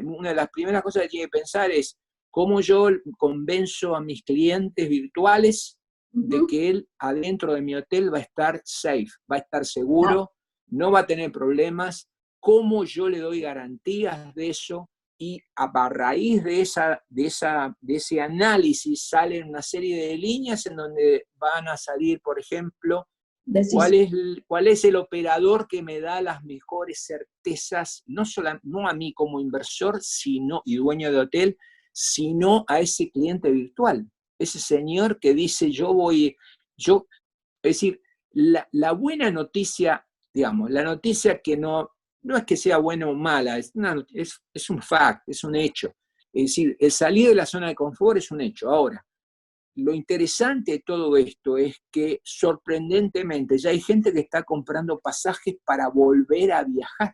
una de las primeras cosas que tiene que pensar es cómo yo convenzo a mis clientes virtuales de que él adentro de mi hotel va a estar safe, va a estar seguro, no va a tener problemas, cómo yo le doy garantías de eso, y a raíz de ese análisis salen una serie de líneas en donde van a salir, por ejemplo, ¿cuál es el operador que me da las mejores certezas, no a mí como inversor y dueño de hotel, sino a ese cliente virtual? Ese señor que dice, es decir, la buena noticia, digamos, la noticia que no es que sea buena o mala, es un fact, es un hecho. Es decir, el salir de la zona de confort es un hecho. Ahora, lo interesante de todo esto es que sorprendentemente ya hay gente que está comprando pasajes para volver a viajar.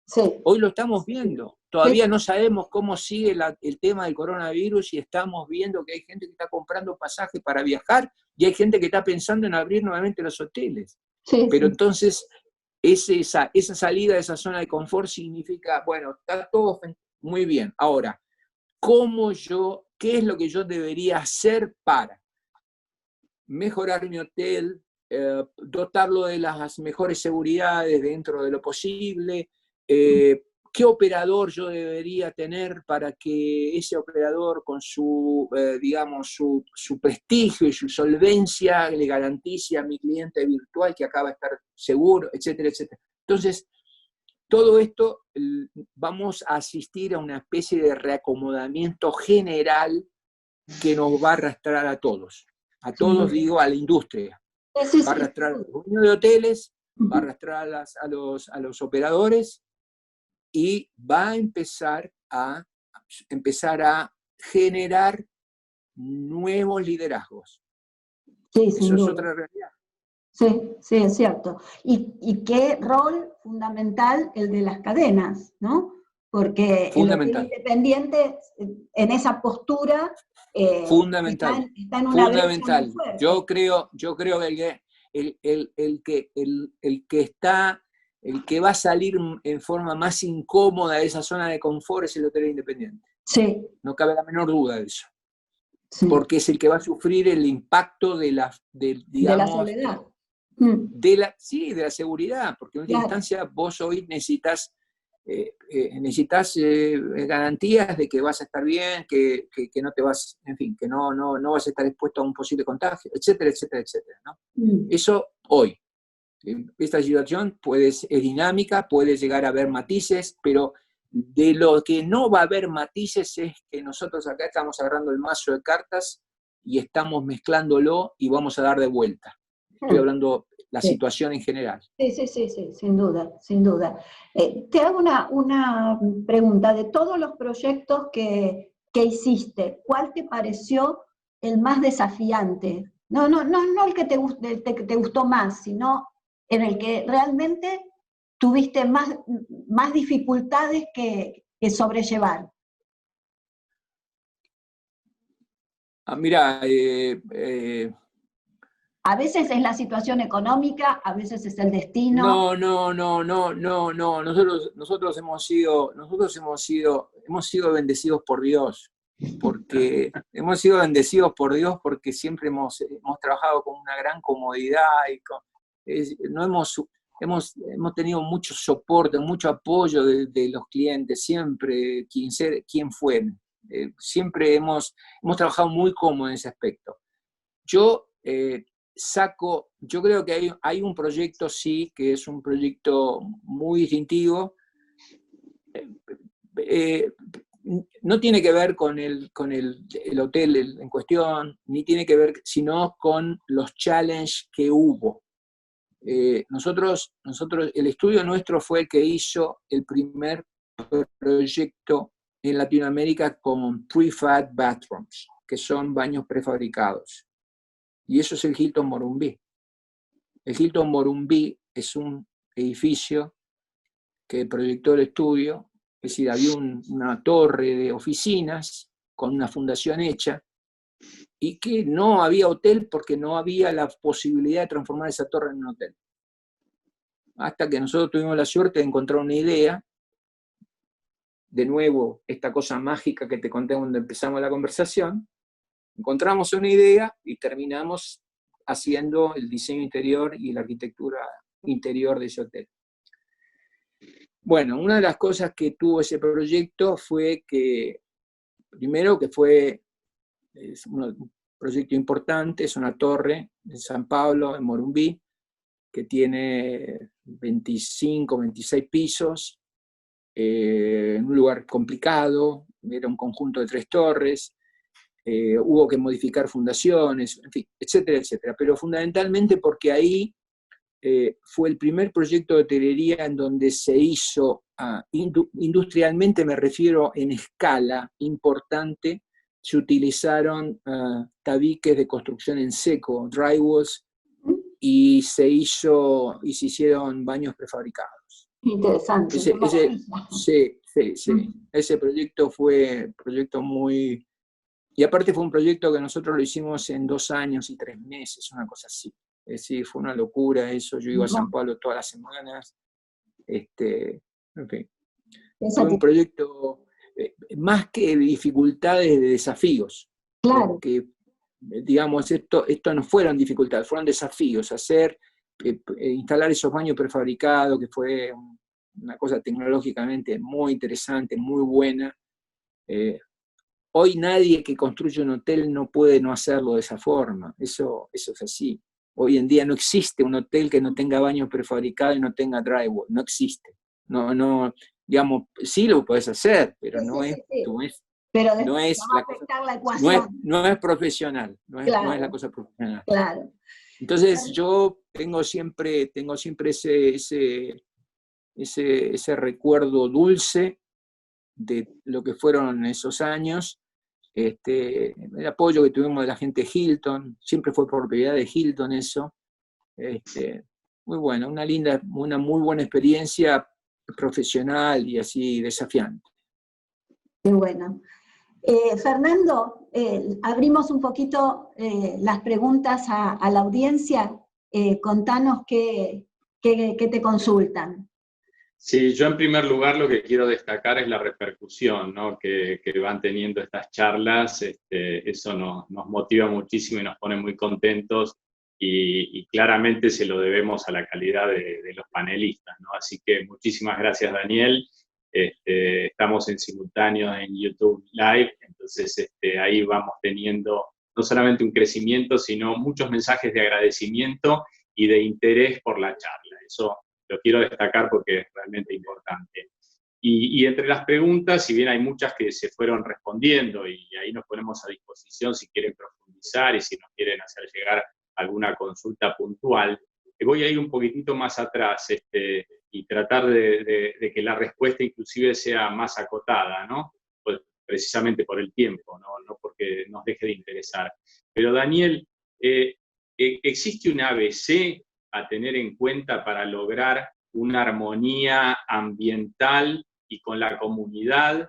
Sí. Hoy lo estamos viendo. Todavía no sabemos cómo sigue el tema del coronavirus y estamos viendo que hay gente que está comprando pasajes para viajar y hay gente que está pensando en abrir nuevamente los hoteles. Pero entonces, esa salida de esa zona de confort significa, bueno, está todo muy bien. Ahora, ¿qué es lo que yo debería hacer para mejorar mi hotel, dotarlo de las mejores seguridades dentro de lo posible? ¿Qué operador yo debería tener para que ese operador con digamos, su prestigio y su solvencia le garantice a mi cliente virtual que acaba de estar seguro, etcétera, etcétera? Entonces, todo esto vamos a asistir a una especie de reacomodamiento general que nos va a arrastrar a todos. A todos, digo, a la industria. Va a arrastrar a los dueños de hoteles, va a arrastrar a los operadores y va a empezar a generar nuevos liderazgos. Eso es otra realidad. Sí, es cierto. ¿Y qué rol fundamental el de las cadenas, ¿no? porque el hotel Fundamental. independiente en esa postura Fundamental. está en una brecha muy Fundamental. fuerte. Yo creo que el que va a salir en forma más incómoda de esa zona de confort es el hotel independiente. Sí. No cabe la menor duda de eso. Sí. Porque es el que va a sufrir el impacto de la soledad. De la seguridad, porque en última Claro. instancia vos hoy necesitas garantías de que vas a estar bien, que no te vas, en fin, que no vas a estar expuesto a un posible contagio, etcétera, etcétera, etcétera, ¿no? Eso hoy. Esta situación es dinámica, puede llegar a haber matices, pero de lo que no va a haber matices es que nosotros acá estamos agarrando el mazo de cartas y estamos mezclándolo y vamos a dar de vuelta. Estoy hablando de la situación en general. Sí, sin duda, sin duda. Te hago una pregunta. De todos los proyectos que hiciste, ¿cuál te pareció el más desafiante? No el que te gustó más, sino en el que realmente tuviste más dificultades que sobrellevar. Mira, a veces es la situación económica, a veces es el destino. No. Nosotros hemos sido bendecidos por Dios, porque hemos sido bendecidos por Dios porque siempre hemos trabajado con una gran comodidad y hemos tenido mucho soporte, mucho apoyo de los clientes, siempre, quien fuere. Siempre hemos trabajado muy cómodo en ese aspecto. Yo creo que hay un proyecto, sí, que es un proyecto muy distintivo. No tiene que ver con el hotel en cuestión, ni tiene que ver, sino con los challenges que hubo. Nosotros, el estudio nuestro fue el que hizo el primer proyecto en Latinoamérica con prefab bathrooms, que son baños prefabricados. Y eso es el Hilton Morumbí. El Hilton Morumbí es un edificio que proyectó el estudio, es decir, había una torre de oficinas con una fundación hecha y que no había hotel porque no había la posibilidad de transformar esa torre en un hotel. Hasta que nosotros tuvimos la suerte de encontrar una idea, de nuevo, esta cosa mágica que te conté cuando empezamos la conversación, encontramos una idea y terminamos haciendo el diseño interior y la arquitectura interior de ese hotel. Bueno, una de las cosas que tuvo ese proyecto fue que, primero que es un proyecto importante, es una torre en San Pablo, en Morumbí, que tiene 25, 26 pisos, en un lugar complicado, era un conjunto de 3 torres, hubo que modificar fundaciones, en fin, etcétera, etcétera. Pero fundamentalmente porque ahí fue el primer proyecto de hotelería en donde se hizo, industrialmente me refiero en escala importante, se utilizaron tabiques de construcción en seco, drywalls, y se hicieron baños prefabricados. Interesante. Sí. Ese proyecto fue un proyecto muy... Y aparte fue un proyecto que nosotros lo hicimos en 2 años y 3 meses, una cosa así. Es decir, fue una locura eso. Yo iba a San Pablo todas las semanas. En fin. Fue un proyecto más que de dificultades, de desafíos. Claro. Porque, digamos, esto no fueron dificultades, fueron desafíos. Instalar esos baños prefabricados, que fue una cosa tecnológicamente muy interesante, muy buena. Hoy nadie que construye un hotel no puede no hacerlo de esa forma. Eso es así. Hoy en día no existe un hotel que no tenga baños prefabricados y no tenga drywall. No existe. No, digamos, sí lo puedes hacer, pero no es profesional. No es la cosa profesional. Claro. Entonces yo tengo siempre ese recuerdo dulce de lo que fueron esos años, el apoyo que tuvimos de la gente de Hilton, siempre fue propiedad de Hilton eso, muy bueno, una muy buena experiencia profesional y así desafiante. Qué bueno. Fernando, abrimos un poquito las preguntas a la audiencia. Contanos qué te consultan. Sí, yo en primer lugar lo que quiero destacar es la repercusión, ¿no?, que van teniendo estas charlas. Eso nos motiva muchísimo y nos pone muy contentos, y claramente se lo debemos a la calidad de los panelistas, ¿no? Así que muchísimas gracias, Daniel. Estamos en simultáneo en YouTube Live, entonces ahí vamos teniendo no solamente un crecimiento, sino muchos mensajes de agradecimiento y de interés por la charla. Eso lo quiero destacar porque es realmente importante. Y entre las preguntas, si bien hay muchas que se fueron respondiendo, y ahí nos ponemos a disposición si quieren profundizar y si nos quieren hacer llegar alguna consulta puntual, voy a ir un poquitito más atrás y tratar de que la respuesta inclusive sea más acotada, ¿no? Pues precisamente por el tiempo, no porque nos deje de interesar. Pero Daniel, ¿existe un ABC a tener en cuenta para lograr una armonía ambiental y con la comunidad?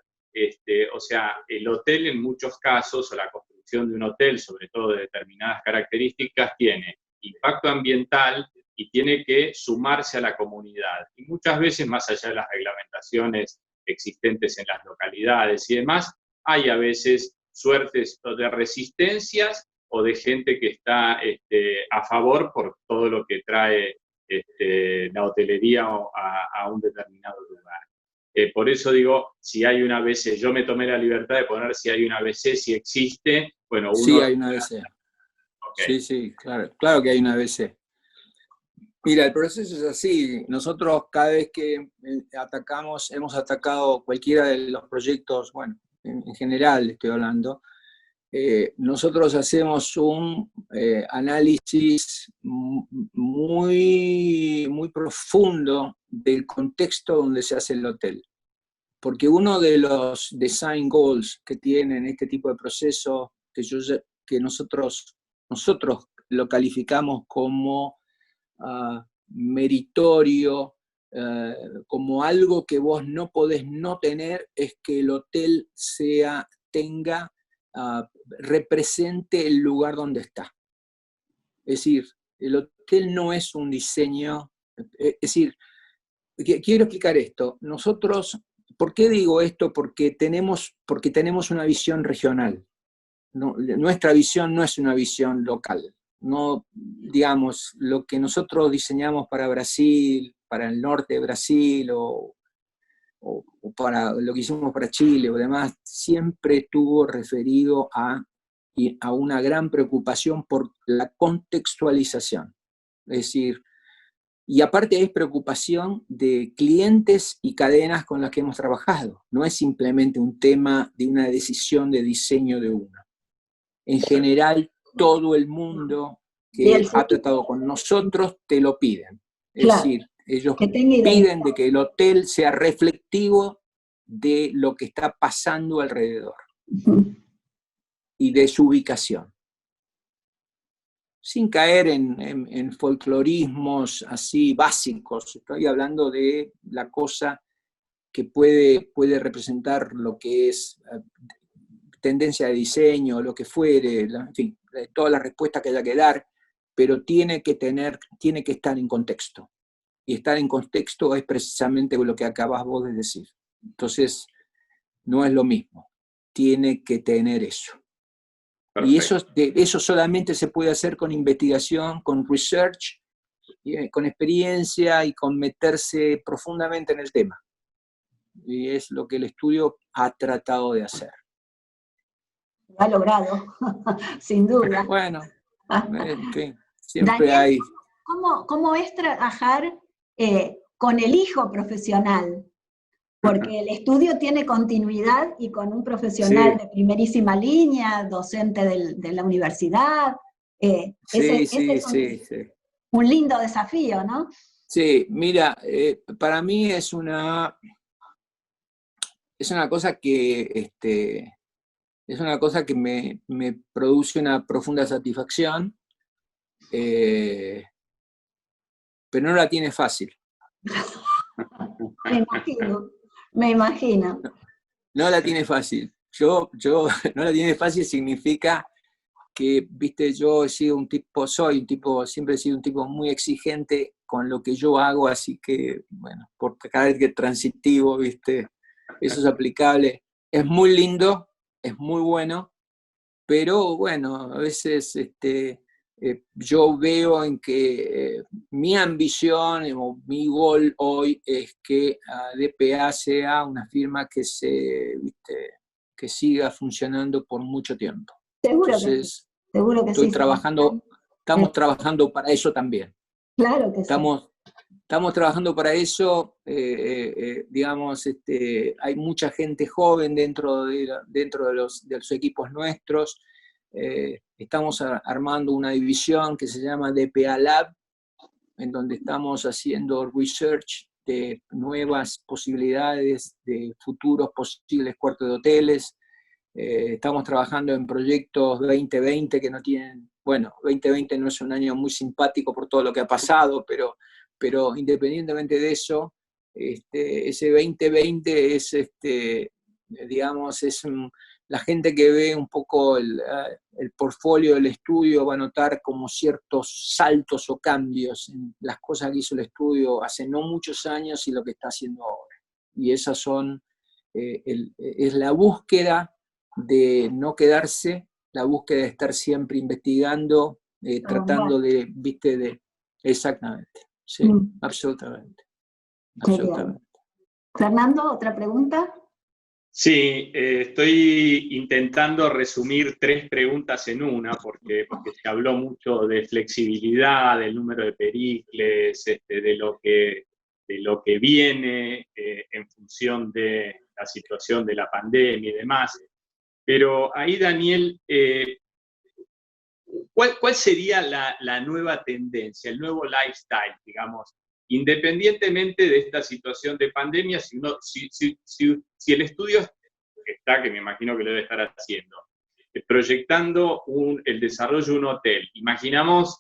O sea, el hotel en muchos casos, o la construcción de un hotel, sobre todo de determinadas características, tiene impacto ambiental y tiene que sumarse a la comunidad. Y muchas veces, más allá de las reglamentaciones existentes en las localidades y demás, hay a veces suertes de resistencias o de gente que está a favor por todo lo que trae la hotelería a un determinado lugar. Por eso digo, si hay una ABC, yo me tomé la libertad de poner si hay una ABC, si existe, bueno, uno... Sí, hay una ABC. Okay. Sí, claro que hay una ABC. Mira, el proceso es así. Nosotros cada vez que hemos atacado cualquiera de los proyectos, bueno, en general estoy hablando, nosotros hacemos un análisis muy, muy profundo del contexto donde se hace el hotel. Porque uno de los design goals que tienen este tipo de procesos, que nosotros lo calificamos como meritorio, como algo que vos no podés no tener, es que el hotel represente el lugar donde está. Es decir, el hotel no es un diseño, es decir, quiero explicar esto. Nosotros, ¿por qué digo esto? Porque tenemos una visión regional. No, nuestra visión no es una visión local. No, digamos, lo que nosotros diseñamos para Brasil, para el norte de Brasil, o para lo que hicimos para Chile o demás, siempre estuvo referido a una gran preocupación por la contextualización. Es decir, y aparte es preocupación de clientes y cadenas con las que hemos trabajado. No es simplemente un tema de una decisión de diseño de una. En general, todo el mundo que ha tratado con nosotros te lo piden. Es decir, ellos piden de que el hotel sea reflectivo de lo que está pasando alrededor y de su ubicación. Sin caer en folclorismos así básicos, estoy hablando de la cosa que puede representar lo que es tendencia de diseño, lo que fuere, en fin, toda la respuesta que haya que dar, pero tiene que estar en contexto. Y estar en contexto es precisamente lo que acabas vos de decir. Entonces, no es lo mismo. Tiene que tener eso. Perfecto. Y eso solamente se puede hacer con investigación, con research, con experiencia y con meterse profundamente en el tema. Y es lo que el estudio ha tratado de hacer. Lo ha logrado, sin duda. Bueno, en fin, siempre Daniel, hay... ¿Cómo es trabajar con el hijo profesional? Porque el estudio tiene continuidad y con un profesional de primerísima línea, docente de la universidad. Ese es un lindo desafío, ¿no? Sí, mira, para mí es una cosa que me produce una profunda satisfacción, pero no la tiene fácil. Me imagino, me imagino. No la tiene fácil. No la tiene fácil significa que, viste, yo he sido siempre he sido un tipo muy exigente con lo que yo hago, así que, bueno, por cada vez que transitivo, viste, eso es aplicable. Es muy lindo, es muy bueno, pero bueno, a veces yo veo en que mi ambición o mi gol hoy es que DPA sea una firma ¿viste? Que siga funcionando por mucho tiempo. Seguro que sí, Entonces, seguro que sí. estamos trabajando para eso también. Claro que sí. Estamos trabajando para eso, digamos, hay mucha gente joven dentro de los equipos nuestros. Estamos armando una división que se llama DPA Lab, en donde estamos haciendo research de nuevas posibilidades de futuros posibles cuartos de hoteles. Estamos trabajando en proyectos 2020 que no tienen, bueno, 2020 no es un año muy simpático por todo lo que ha pasado, pero independientemente de eso, ese 2020 es, digamos, la gente que ve un poco el portfolio del estudio va a notar como ciertos saltos o cambios en las cosas que hizo el estudio hace no muchos años y lo que está haciendo ahora. Y esas son, es la búsqueda de no quedarse, la búsqueda de estar siempre investigando, tratando de, viste, exactamente, sí, absolutamente. Fernando, ¿otra pregunta? Sí, estoy intentando resumir 3 preguntas en una, porque se habló mucho de flexibilidad, del número de Pericles, de lo que viene en función de la situación de la pandemia y demás. Pero ahí, Daniel, ¿cuál sería la nueva tendencia, el nuevo lifestyle, digamos? Independientemente de esta situación de pandemia, si el estudio que me imagino que lo debe estar haciendo, proyectando el desarrollo de un hotel, imaginemos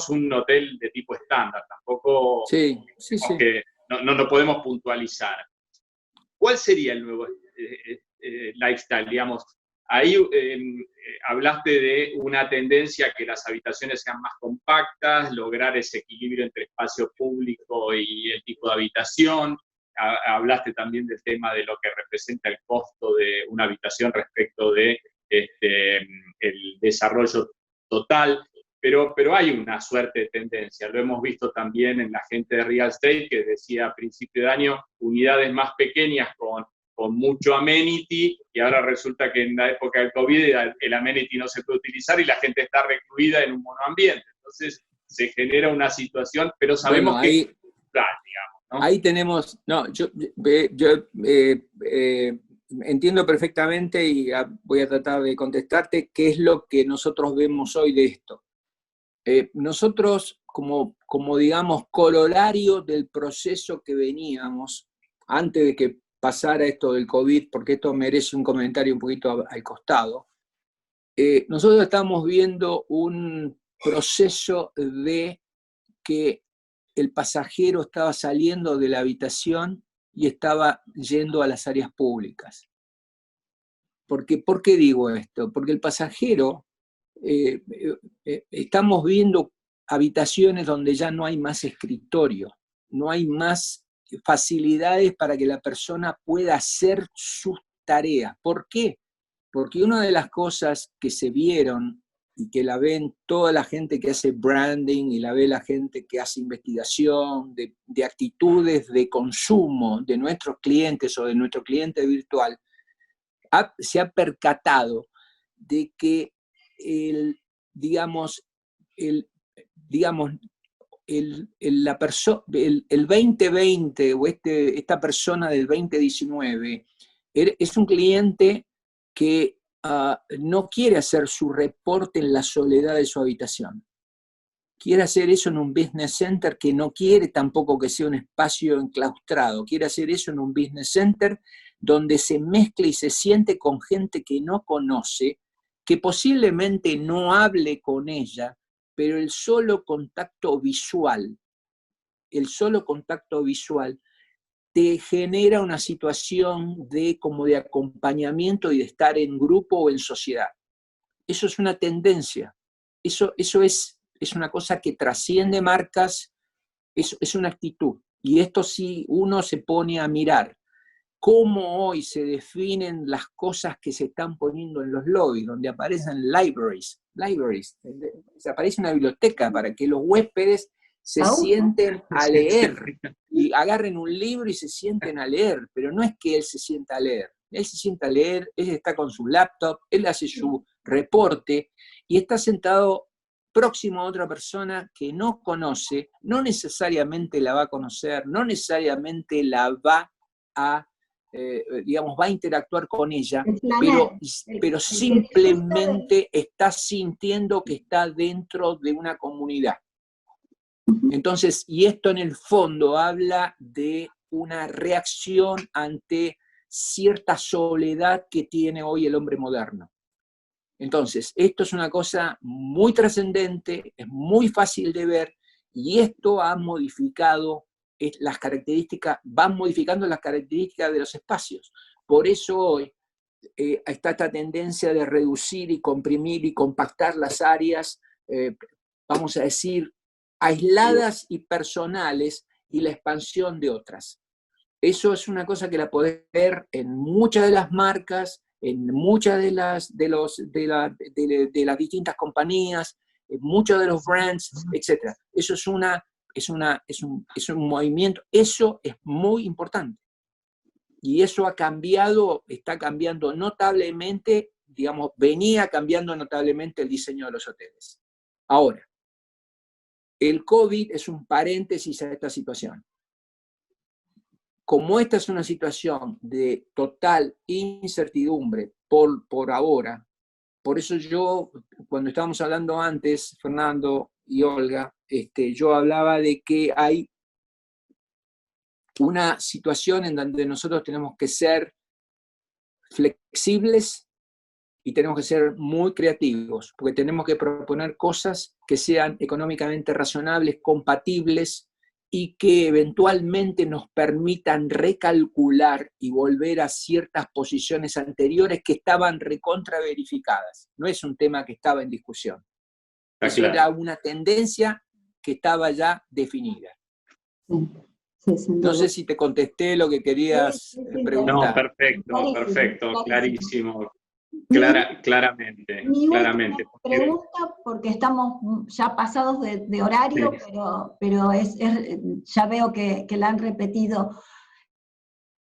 un hotel de tipo estándar, tampoco sí. que no podemos puntualizar. ¿Cuál sería el nuevo lifestyle, digamos? Ahí hablaste de una tendencia a que las habitaciones sean más compactas, lograr ese equilibrio entre espacio público y el tipo de habitación. Hablaste también del tema de lo que representa el costo de una habitación respecto de el desarrollo total. Pero hay una suerte de tendencia. Lo hemos visto también en la gente de real estate que decía a principio de año unidades más pequeñas con mucho amenity, y ahora resulta que en la época del COVID el amenity no se puede utilizar y la gente está recluida en un monoambiente. Entonces se genera una situación, pero sabemos que es cultural, digamos, ¿no? Ahí tenemos, no, yo entiendo perfectamente y voy a tratar de contestarte qué es lo que nosotros vemos hoy de esto. Nosotros, como digamos, corolario del proceso que veníamos, antes de que pasara esto del COVID, porque esto merece un comentario un poquito al costado, nosotros estamos viendo un proceso de que el pasajero estaba saliendo de la habitación y estaba yendo a las áreas públicas. ¿Por qué digo esto? Porque el pasajero, estamos viendo habitaciones donde ya no hay más escritorio, no hay más facilidades para que la persona pueda hacer sus tareas. ¿Por qué? Porque una de las cosas que se vieron y que la ven toda la gente que hace branding y la ve la gente que hace investigación de actitudes de consumo de nuestros clientes o de nuestro cliente virtual, se ha percatado de que el 2020 o esta persona del 2019 es un cliente que no quiere hacer su reporte en la soledad de su habitación. Quiere hacer eso en un business center que no quiere tampoco que sea un espacio enclaustrado. Quiere hacer eso en un business center donde se mezcle y se siente con gente que no conoce, que posiblemente no hable con ella, pero el solo contacto visual te genera una situación como de acompañamiento y de estar en grupo o en sociedad. Eso es una tendencia, eso es una cosa que trasciende marcas, es una actitud. Y esto sí, uno se pone a mirar cómo hoy se definen las cosas que se están poniendo en los lobbies, donde aparecen libraries, se aparece una biblioteca para que los huéspedes se sienten a leer, y agarren un libro y se sienten a leer, pero no es que él se sienta a leer, él se sienta a leer, él está con su laptop, él hace su reporte, y está sentado próximo a otra persona que no conoce, no necesariamente la va a conocer, no necesariamente la va a va a interactuar con ella, pero simplemente está sintiendo que está dentro de una comunidad. Entonces, y esto en el fondo habla de una reacción ante cierta soledad que tiene hoy el hombre moderno. Entonces, esto es una cosa muy trascendente, es muy fácil de ver, y esto ha modificado las características, van modificando las características de los espacios. Por eso hoy está esta tendencia de reducir y comprimir y compactar las áreas, vamos a decir, aisladas y personales, y la expansión de otras. Eso es una cosa que la podés ver en muchas de las marcas, en muchas de las distintas compañías, en muchos de los brands, etc. Eso es un movimiento, eso es muy importante. Y eso ha cambiado, está cambiando notablemente, digamos, venía cambiando notablemente el diseño de los hoteles. Ahora, el COVID es un paréntesis a esta situación. Como esta es una situación de total incertidumbre por ahora, por eso yo, cuando estábamos hablando antes, Fernando y Olga, yo hablaba de que hay una situación en donde nosotros tenemos que ser flexibles y tenemos que ser muy creativos, porque tenemos que proponer cosas que sean económicamente razonables, compatibles, y que eventualmente nos permitan recalcular y volver a ciertas posiciones anteriores que estaban recontra verificadas. No es un tema que estaba en discusión. Eso claro. Era una tendencia que estaba ya definida. No sé si te contesté lo que querías preguntar. No, perfecto, clarísimo. Claramente. Pregunta, porque estamos ya pasados de horario, sí. pero ya veo que la han repetido.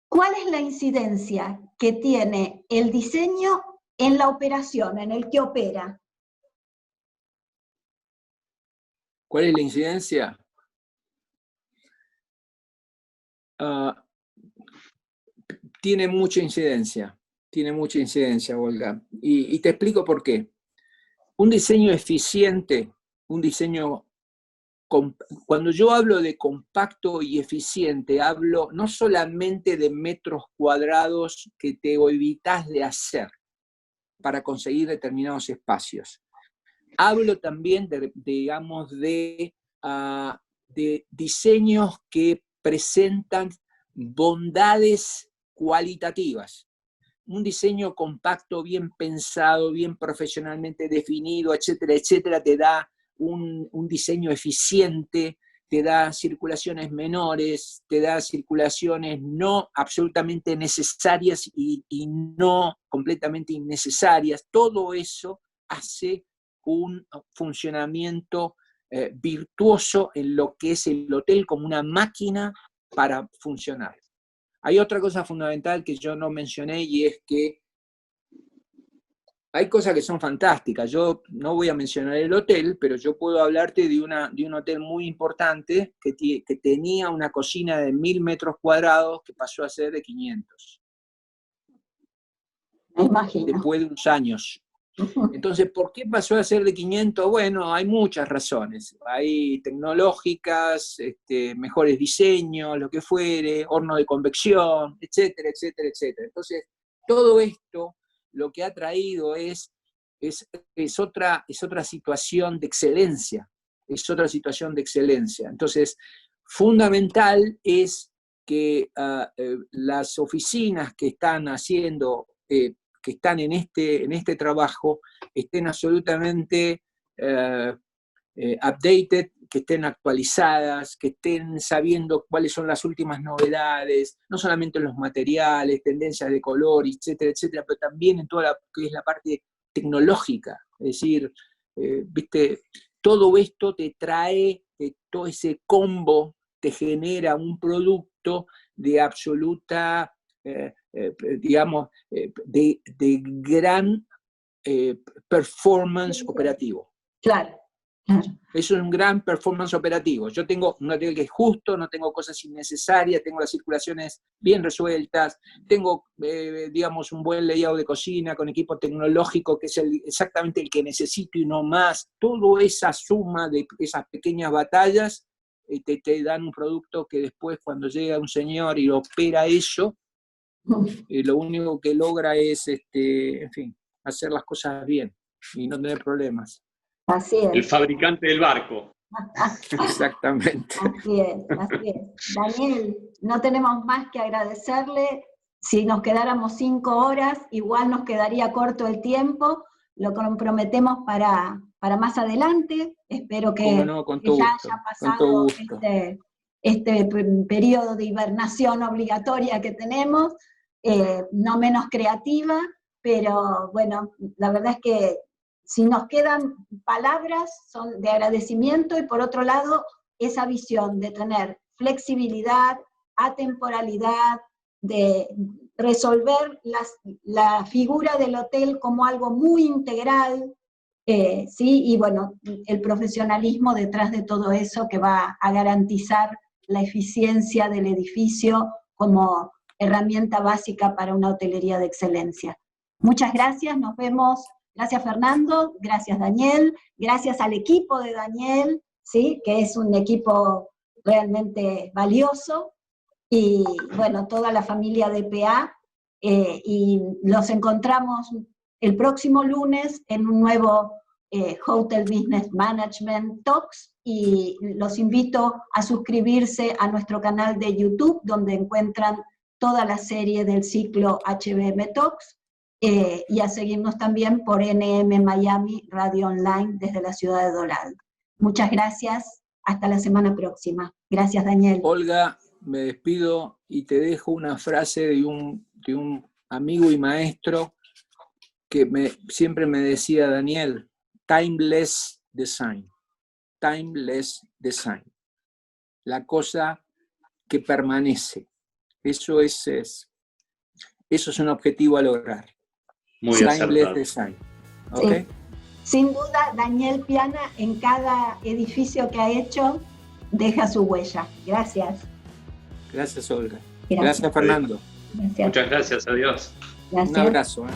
¿Cuál es la incidencia que tiene el diseño en la operación, en el que opera? ¿Cuál es la incidencia? Tiene mucha incidencia, Olga. Y te explico por qué. Un diseño eficiente, cuando yo hablo de compacto y eficiente, hablo no solamente de metros cuadrados que te evitas de hacer para conseguir determinados espacios. Hablo también de diseños que presentan bondades cualitativas. Un diseño compacto, bien pensado, bien profesionalmente definido, etcétera, etcétera, te da un diseño eficiente, te da circulaciones menores, te da circulaciones no absolutamente necesarias y no completamente innecesarias. Todo eso hace un funcionamiento virtuoso en lo que es el hotel como una máquina para funcionar. Hay otra cosa fundamental que yo no mencioné, y es que hay cosas que son fantásticas. Yo no voy a mencionar el hotel, pero yo puedo hablarte de un hotel muy importante que tenía una cocina de 1000 metros cuadrados que pasó a ser de 500. Me imagino. Después de unos años. Entonces, ¿por qué pasó a ser de 500? Bueno, hay muchas razones. Hay tecnológicas, mejores diseños, lo que fuere, horno de convección, etcétera, etcétera, etcétera. Entonces, todo esto lo que ha traído es otra situación de excelencia. Es otra situación de excelencia. Entonces, fundamental es que las oficinas que están haciendo, que están en este trabajo, estén absolutamente updated, que estén actualizadas, que estén sabiendo cuáles son las últimas novedades, no solamente en los materiales, tendencias de color, etcétera, etcétera, pero también en toda lo que es la parte tecnológica. Es decir, viste, todo esto te trae, todo ese combo te genera un producto de absoluta, digamos, de gran performance operativo. Claro. Eso es un gran performance operativo. Yo tengo un material que es justo, no tengo cosas innecesarias, tengo las circulaciones bien resueltas, tengo, digamos, un buen layout de cocina con equipo tecnológico que es exactamente el que necesito y no más. Toda esa suma de esas pequeñas batallas te dan un producto que después, cuando llega un señor y opera eso, lo único que logra es, en fin, hacer las cosas bien y no tener problemas. Así es. El fabricante del barco. Exactamente. Así es, así es. Daniel, no tenemos más que agradecerle. Si nos quedáramos 5 horas, igual nos quedaría corto el tiempo. Lo comprometemos para más adelante. Espero que, no, que ya haya pasado este periodo de hibernación obligatoria que tenemos, no menos creativa, pero bueno, la verdad es que si nos quedan palabras son de agradecimiento y por otro lado esa visión de tener flexibilidad, atemporalidad, de resolver la figura del hotel como algo muy integral, ¿sí? Y bueno, el profesionalismo detrás de todo eso que va a garantizar la eficiencia del edificio como herramienta básica para una hotelería de excelencia. Muchas gracias, nos vemos. Gracias Fernando, gracias Daniel, gracias al equipo de Daniel, ¿sí? Que es un equipo realmente valioso, y bueno, toda la familia de PA, y los encontramos el próximo lunes en un nuevo Hotel Business Management Talks, y los invito a suscribirse a nuestro canal de YouTube, donde encuentran toda la serie del ciclo HBM Talks, y a seguirnos también por NM Miami Radio Online desde la ciudad de Doral. Muchas gracias, hasta la semana próxima. Gracias, Daniel. Olga, me despido y te dejo una frase de un amigo y maestro que siempre me decía: Daniel, timeless design, timeless design, la cosa que permanece. Eso es un objetivo a lograr. Muy timeless acertado. design. ¿Okay? Sí. Sin duda, Daniel Piana en cada edificio que ha hecho deja su huella. Gracias. Gracias, Olga. Gracias Fernando. Gracias. Muchas gracias, adiós. Gracias. Un abrazo.